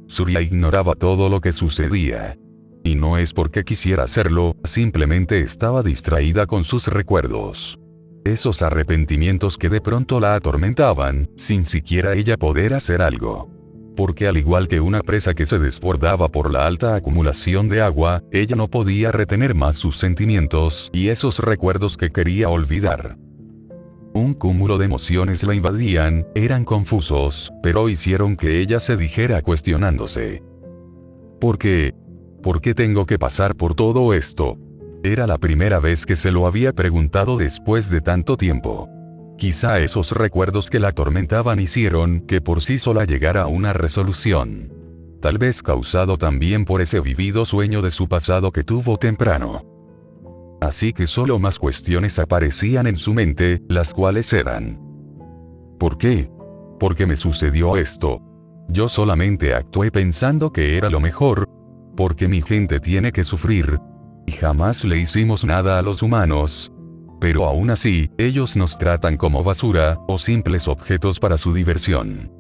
Surya ignoraba todo lo que sucedía. Y no es porque quisiera hacerlo, simplemente estaba distraída con sus recuerdos. Esos arrepentimientos que de pronto la atormentaban, sin siquiera ella poder hacer algo. Porque al igual que una presa que se desbordaba por la alta acumulación de agua, ella no podía retener más sus sentimientos y esos recuerdos que quería olvidar. Un cúmulo de emociones la invadían, eran confusos, pero hicieron que ella se dijera cuestionándose. ¿Por qué? ¿Por qué tengo que pasar por todo esto? Era la primera vez que se lo había preguntado después de tanto tiempo. Quizá esos recuerdos que la atormentaban hicieron que por sí sola llegara a una resolución. Tal vez causado también por ese vivido sueño de su pasado que tuvo temprano. Así que solo más cuestiones aparecían en su mente, las cuales eran: ¿por qué? ¿Por qué me sucedió esto? Yo solamente actué pensando que era lo mejor. ¿Por qué mi gente tiene que sufrir? Y jamás le hicimos nada a los humanos. Pero aún así, ellos nos tratan como basura, o simples objetos para su diversión.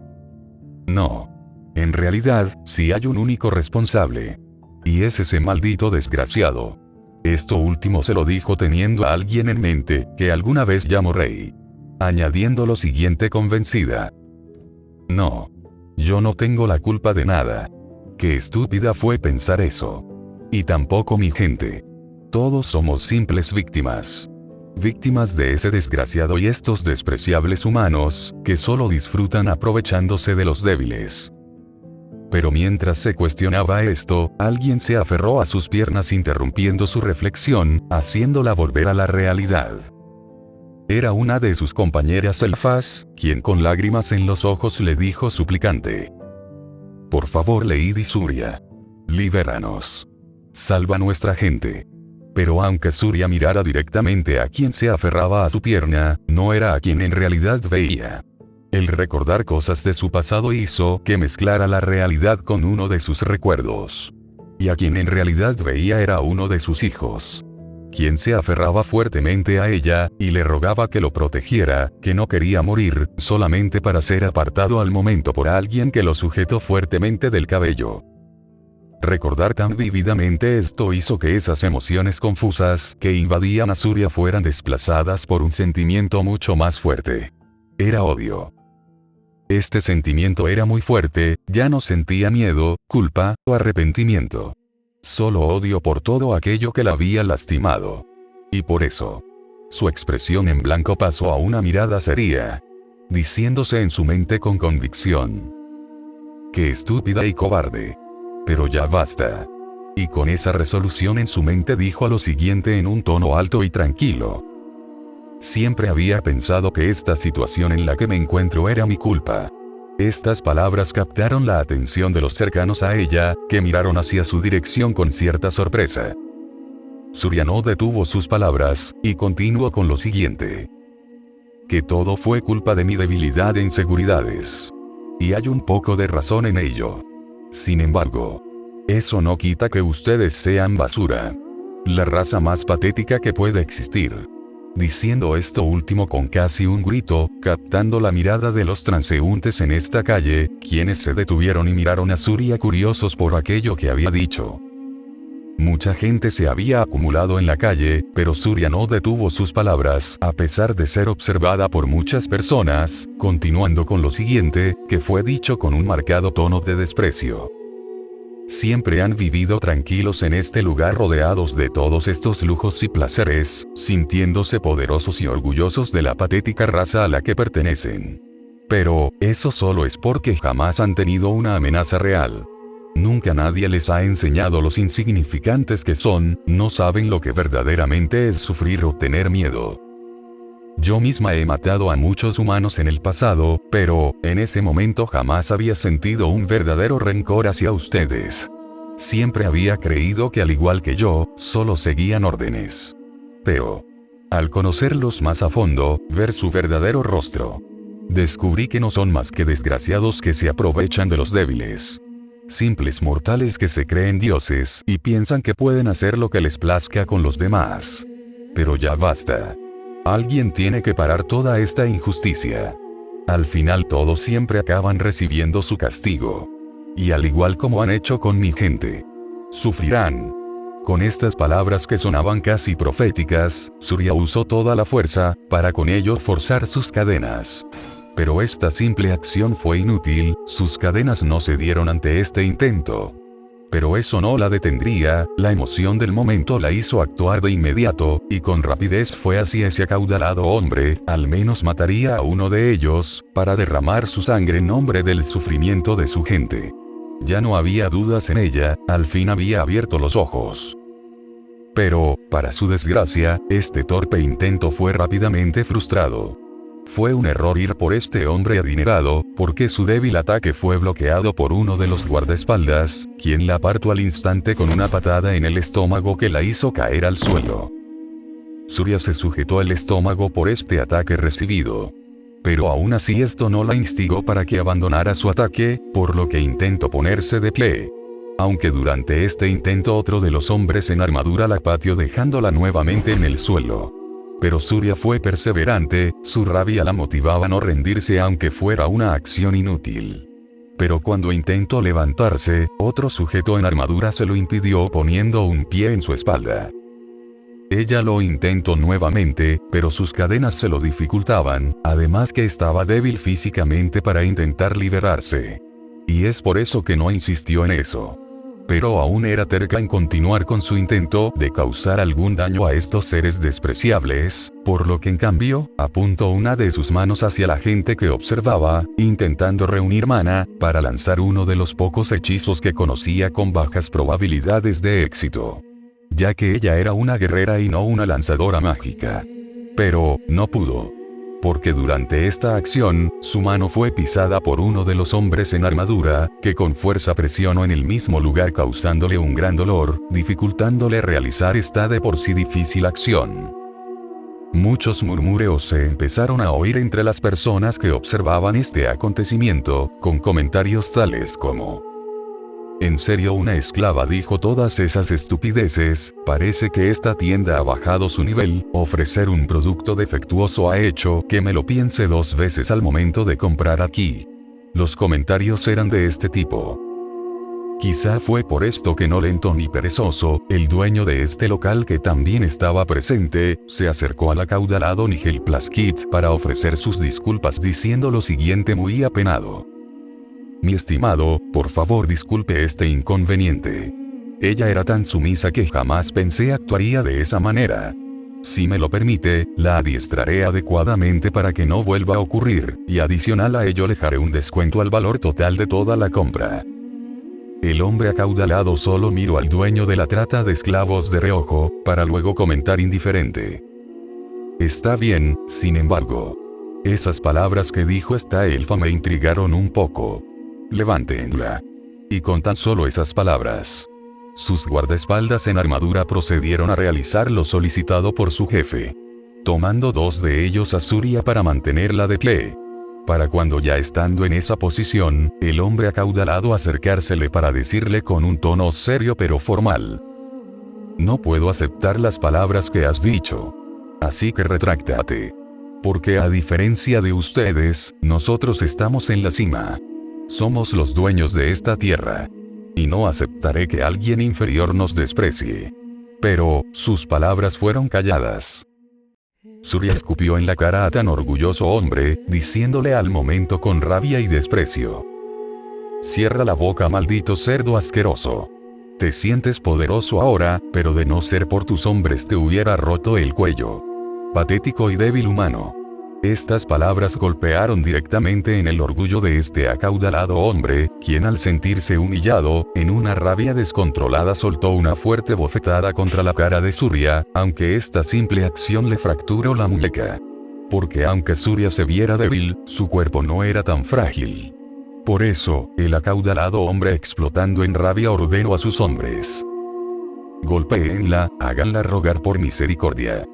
No. En realidad, sí hay un único responsable. Y es ese maldito desgraciado. Esto último se lo dijo teniendo a alguien en mente, que alguna vez llamó rey. Añadiendo lo siguiente convencida: no. Yo no tengo la culpa de nada. Qué estúpida fue pensar eso. Y tampoco mi gente. Todos somos simples víctimas. Víctimas de ese desgraciado y estos despreciables humanos, que solo disfrutan aprovechándose de los débiles. Pero mientras se cuestionaba esto, alguien se aferró a sus piernas interrumpiendo su reflexión, haciéndola volver a la realidad. Era una de sus compañeras elfas, quien con lágrimas en los ojos le dijo suplicante: por favor Lady Surya. Libéranos. Salva a nuestra gente. Pero aunque Surya mirara directamente a quien se aferraba a su pierna, no era a quien en realidad veía. El recordar cosas de su pasado hizo que mezclara la realidad con uno de sus recuerdos. Y a quien en realidad veía era uno de sus hijos. Quien se aferraba fuertemente a ella, y le rogaba que lo protegiera, que no quería morir, solamente para ser apartado al momento por alguien que lo sujetó fuertemente del cabello. Recordar tan vívidamente esto hizo que esas emociones confusas que invadían a Surya fueran desplazadas por un sentimiento mucho más fuerte. Era odio. Este sentimiento era muy fuerte, ya no sentía miedo, culpa o arrepentimiento. Solo odio por todo aquello que la había lastimado. Y por eso, su expresión en blanco pasó a una mirada seria, diciéndose en su mente con convicción: qué estúpida y cobarde. Pero ya basta. Y con esa resolución en su mente dijo lo siguiente en un tono alto y tranquilo: siempre había pensado que esta situación en la que me encuentro era mi culpa. Estas palabras captaron la atención de los cercanos a ella, que miraron hacia su dirección con cierta sorpresa. Surya no detuvo sus palabras, y continuó con lo siguiente: que todo fue culpa de mi debilidad e inseguridades. Y hay un poco de razón en ello. Sin embargo, eso no quita que ustedes sean basura. La raza más patética que puede existir. Diciendo esto último con casi un grito, captando la mirada de los transeúntes en esta calle, quienes se detuvieron y miraron a Surya curiosos por aquello que había dicho. Mucha gente se había acumulado en la calle, pero Surya no detuvo sus palabras, a pesar de ser observada por muchas personas, continuando con lo siguiente, que fue dicho con un marcado tono de desprecio. Siempre han vivido tranquilos en este lugar rodeados de todos estos lujos y placeres, sintiéndose poderosos y orgullosos de la patética raza a la que pertenecen. Pero, eso solo es porque jamás han tenido una amenaza real. Nunca nadie les ha enseñado los insignificantes que son, no saben lo que verdaderamente es sufrir o tener miedo. Yo misma he matado a muchos humanos en el pasado, pero, en ese momento jamás había sentido un verdadero rencor hacia ustedes. Siempre había creído que al igual que yo, solo seguían órdenes. Pero, al conocerlos más a fondo, ver su verdadero rostro, descubrí que no son más que desgraciados que se aprovechan de los débiles. Simples mortales que se creen dioses y piensan que pueden hacer lo que les plazca con los demás. Pero ya basta. Alguien tiene que parar toda esta injusticia. Al final todos siempre acaban recibiendo su castigo. Y al igual como han hecho con mi gente, sufrirán. Con estas palabras que sonaban casi proféticas, Surya usó toda la fuerza, para con ello forzar sus cadenas. Pero esta simple acción fue inútil, sus cadenas no cedieron ante este intento. Pero eso no la detendría, la emoción del momento la hizo actuar de inmediato, y con rapidez fue hacia ese acaudalado hombre, al menos mataría a uno de ellos, para derramar su sangre en nombre del sufrimiento de su gente. Ya no había dudas en ella, al fin había abierto los ojos. Pero, para su desgracia, este torpe intento fue rápidamente frustrado. Fue un error ir por este hombre adinerado, porque su débil ataque fue bloqueado por uno de los guardaespaldas, quien la apartó al instante con una patada en el estómago que la hizo caer al suelo. Surya se sujetó el estómago por este ataque recibido. Pero aún así esto no la instigó para que abandonara su ataque, por lo que intentó ponerse de pie. Aunque durante este intento otro de los hombres en armadura la pateó dejándola nuevamente en el suelo. Pero Surya fue perseverante, su rabia la motivaba a no rendirse aunque fuera una acción inútil. Pero cuando intentó levantarse, otro sujeto en armadura se lo impidió poniendo un pie en su espalda. Ella lo intentó nuevamente, pero sus cadenas se lo dificultaban, además que estaba débil físicamente para intentar liberarse. Y es por eso que no insistió en eso. Pero aún era terca en continuar con su intento de causar algún daño a estos seres despreciables, por lo que en cambio, apuntó una de sus manos hacia la gente que observaba, intentando reunir mana, para lanzar uno de los pocos hechizos que conocía con bajas probabilidades de éxito. Ya que ella era una guerrera y no una lanzadora mágica. Pero, no pudo. Porque durante esta acción, su mano fue pisada por uno de los hombres en armadura, que con fuerza presionó en el mismo lugar causándole un gran dolor, dificultándole realizar esta de por sí difícil acción. Muchos murmureos se empezaron a oír entre las personas que observaban este acontecimiento, con comentarios tales como: ¿en serio una esclava dijo todas esas estupideces? Parece que esta tienda ha bajado su nivel, ofrecer un producto defectuoso ha hecho que me lo piense dos veces al momento de comprar aquí. Los comentarios eran de este tipo. Quizá fue por esto que no lento ni perezoso, el dueño de este local que también estaba presente, se acercó al acaudalado Nigel Plaskit para ofrecer sus disculpas diciendo lo siguiente muy apenado: mi estimado, por favor disculpe este inconveniente. Ella era tan sumisa que jamás pensé actuaría de esa manera. Si me lo permite, la adiestraré adecuadamente para que no vuelva a ocurrir, y adicional a ello le haré un descuento al valor total de toda la compra. El hombre acaudalado solo miró al dueño de la trata de esclavos de reojo, para luego comentar indiferente: está bien, sin embargo. Esas palabras que dijo esta elfa me intrigaron un poco. Levántenla. Y con tan solo esas palabras, sus guardaespaldas en armadura procedieron a realizar lo solicitado por su jefe, tomando dos de ellos a Surya para mantenerla de pie. Para cuando ya estando en esa posición, el hombre acaudalado acercársele para decirle con un tono serio pero formal: no puedo aceptar las palabras que has dicho. Así que retráctate. Porque a diferencia de ustedes, nosotros estamos en la cima. Somos los dueños de esta tierra. Y no aceptaré que alguien inferior nos desprecie. Pero, sus palabras fueron calladas. Surya escupió en la cara a tan orgulloso hombre, diciéndole al momento con rabia y desprecio: cierra la boca, maldito cerdo asqueroso. Te sientes poderoso ahora, pero de no ser por tus hombres te hubiera roto el cuello. Patético y débil humano. Estas palabras golpearon directamente en el orgullo de este acaudalado hombre, quien al sentirse humillado, en una rabia descontrolada soltó una fuerte bofetada contra la cara de Surya, aunque esta simple acción le fracturó la muñeca. Porque aunque Surya se viera débil, su cuerpo no era tan frágil. Por eso, el acaudalado hombre explotando en rabia ordenó a sus hombres: golpéenla, háganla rogar por misericordia.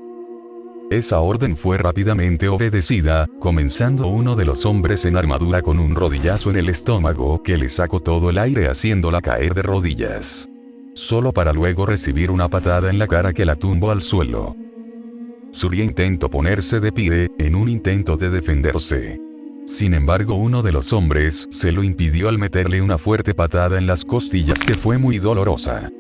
Esa orden fue rápidamente obedecida, comenzando uno de los hombres en armadura con un rodillazo en el estómago que le sacó todo el aire haciéndola caer de rodillas. Solo para luego recibir una patada en la cara que la tumbó al suelo. Surya intentó ponerse de pie, en un intento de defenderse. Sin embargo, uno de los hombres se lo impidió al meterle una fuerte patada en las costillas que fue muy dolorosa.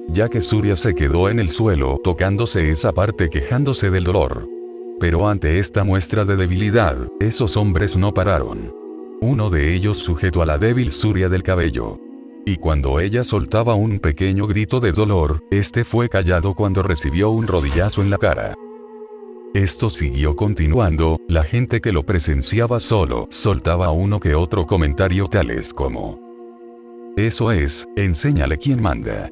Ya que Surya se quedó en el suelo tocándose esa parte quejándose del dolor. Pero ante esta muestra de debilidad, esos hombres no pararon. Uno de ellos sujetó a la débil Surya del cabello. Y cuando ella soltaba un pequeño grito de dolor, este fue callado cuando recibió un rodillazo en la cara. Esto siguió continuando, la gente que lo presenciaba solo soltaba uno que otro comentario tales como: eso es, enséñale quién manda.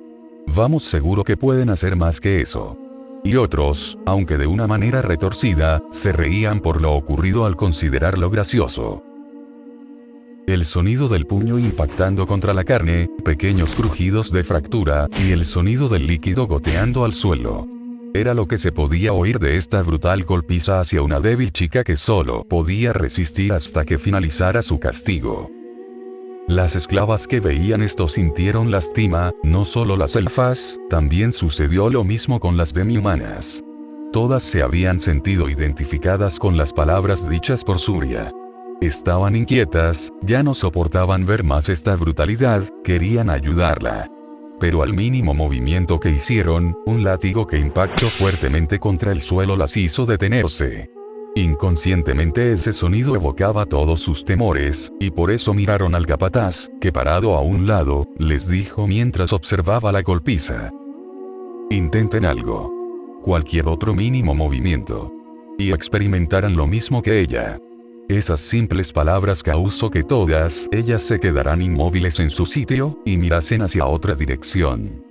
Vamos, seguro que pueden hacer más que eso. Y otros, aunque de una manera retorcida, se reían por lo ocurrido al considerarlo gracioso. El sonido del puño impactando contra la carne, pequeños crujidos de fractura, y el sonido del líquido goteando al suelo. Era lo que se podía oír de esta brutal golpiza hacia una débil chica que solo podía resistir hasta que finalizara su castigo. Las esclavas que veían esto sintieron lástima, no solo las elfas, también sucedió lo mismo con las demi-humanas. Todas se habían sentido identificadas con las palabras dichas por Surya. Estaban inquietas, ya no soportaban ver más esta brutalidad, querían ayudarla. Pero al mínimo movimiento que hicieron, un látigo que impactó fuertemente contra el suelo las hizo detenerse. Inconscientemente ese sonido evocaba todos sus temores, y por eso miraron al capataz, que parado a un lado, les dijo mientras observaba la golpiza: intenten algo. Cualquier otro mínimo movimiento. Y experimentaran lo mismo que ella. Esas simples palabras causó que todas ellas se quedaran inmóviles en su sitio, y mirasen hacia otra dirección.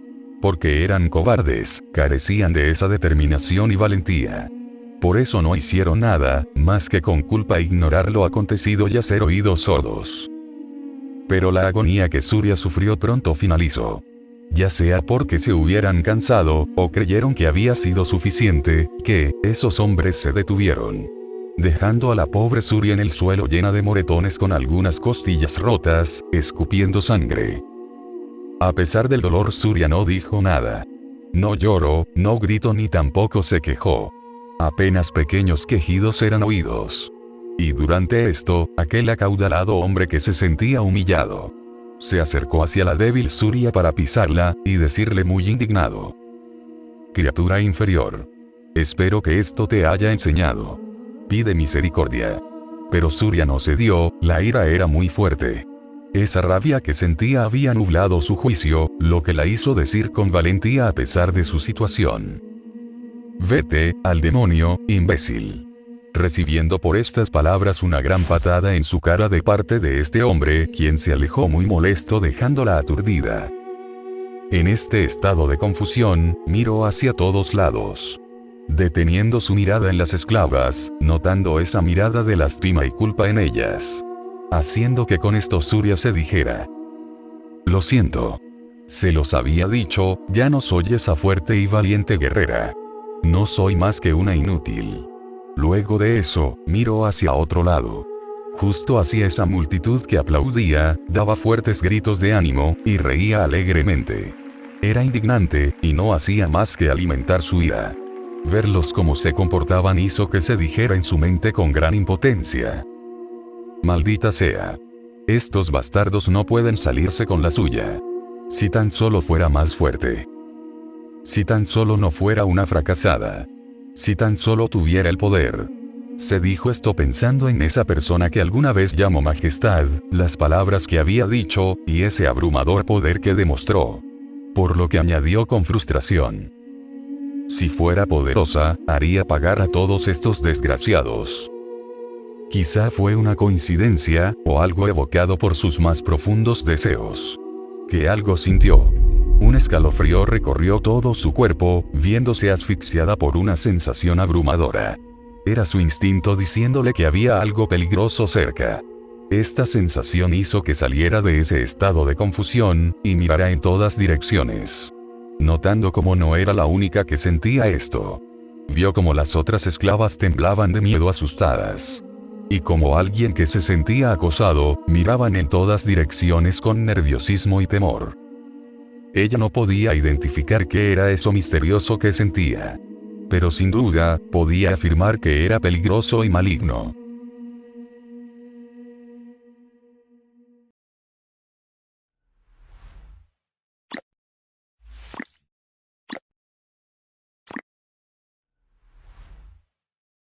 Porque eran cobardes, carecían de esa determinación y valentía. Por eso no hicieron nada, más que con culpa ignorar lo acontecido y hacer oídos sordos. Pero la agonía que Surya sufrió pronto finalizó. Ya sea porque se hubieran cansado, o creyeron que había sido suficiente, que esos hombres se detuvieron. Dejando a la pobre Surya en el suelo llena de moretones con algunas costillas rotas, escupiendo sangre. A pesar del dolor, Surya no dijo nada. No lloró, no gritó ni tampoco se quejó. Apenas pequeños quejidos eran oídos. Y durante esto, aquel acaudalado hombre que se sentía humillado se acercó hacia la débil Surya para pisarla, y decirle muy indignado: criatura inferior. Espero que esto te haya enseñado. Pide misericordia. Pero Surya no cedió, la ira era muy fuerte. Esa rabia que sentía había nublado su juicio, lo que la hizo decir con valentía a pesar de su situación: vete al demonio, imbécil. Recibiendo por estas palabras una gran patada en su cara de parte de este hombre, quien se alejó muy molesto dejándola aturdida. En este estado de confusión, miró hacia todos lados. Deteniendo su mirada en las esclavas, notando esa mirada de lástima y culpa en ellas. Haciendo que con esto Surya se dijera: lo siento. Se los había dicho, ya no soy esa fuerte y valiente guerrera. No soy más que una inútil. Luego de eso, miró hacia otro lado. Justo hacia esa multitud que aplaudía, daba fuertes gritos de ánimo, y reía alegremente. Era indignante, y no hacía más que alimentar su ira. Verlos cómo se comportaban hizo que se dijera en su mente con gran impotencia: maldita sea. Estos bastardos no pueden salirse con la suya. Si tan solo fuera más fuerte. Si tan solo no fuera una fracasada. Si tan solo tuviera el poder. Se dijo esto pensando en esa persona que alguna vez llamó majestad, las palabras que había dicho, y ese abrumador poder que demostró. Por lo que añadió con frustración: si fuera poderosa, haría pagar a todos estos desgraciados. Quizá fue una coincidencia, o algo evocado por sus más profundos deseos. Que algo sintió. Un escalofrío recorrió todo su cuerpo, viéndose asfixiada por una sensación abrumadora. Era su instinto diciéndole que había algo peligroso cerca. Esta sensación hizo que saliera de ese estado de confusión, y mirara en todas direcciones. Notando como no era la única que sentía esto. Vio como las otras esclavas temblaban de miedo asustadas. Y como alguien que se sentía acosado, miraban en todas direcciones con nerviosismo y temor. Ella no podía identificar qué era eso misterioso que sentía. pero sin duda, podía afirmar que era peligroso y maligno.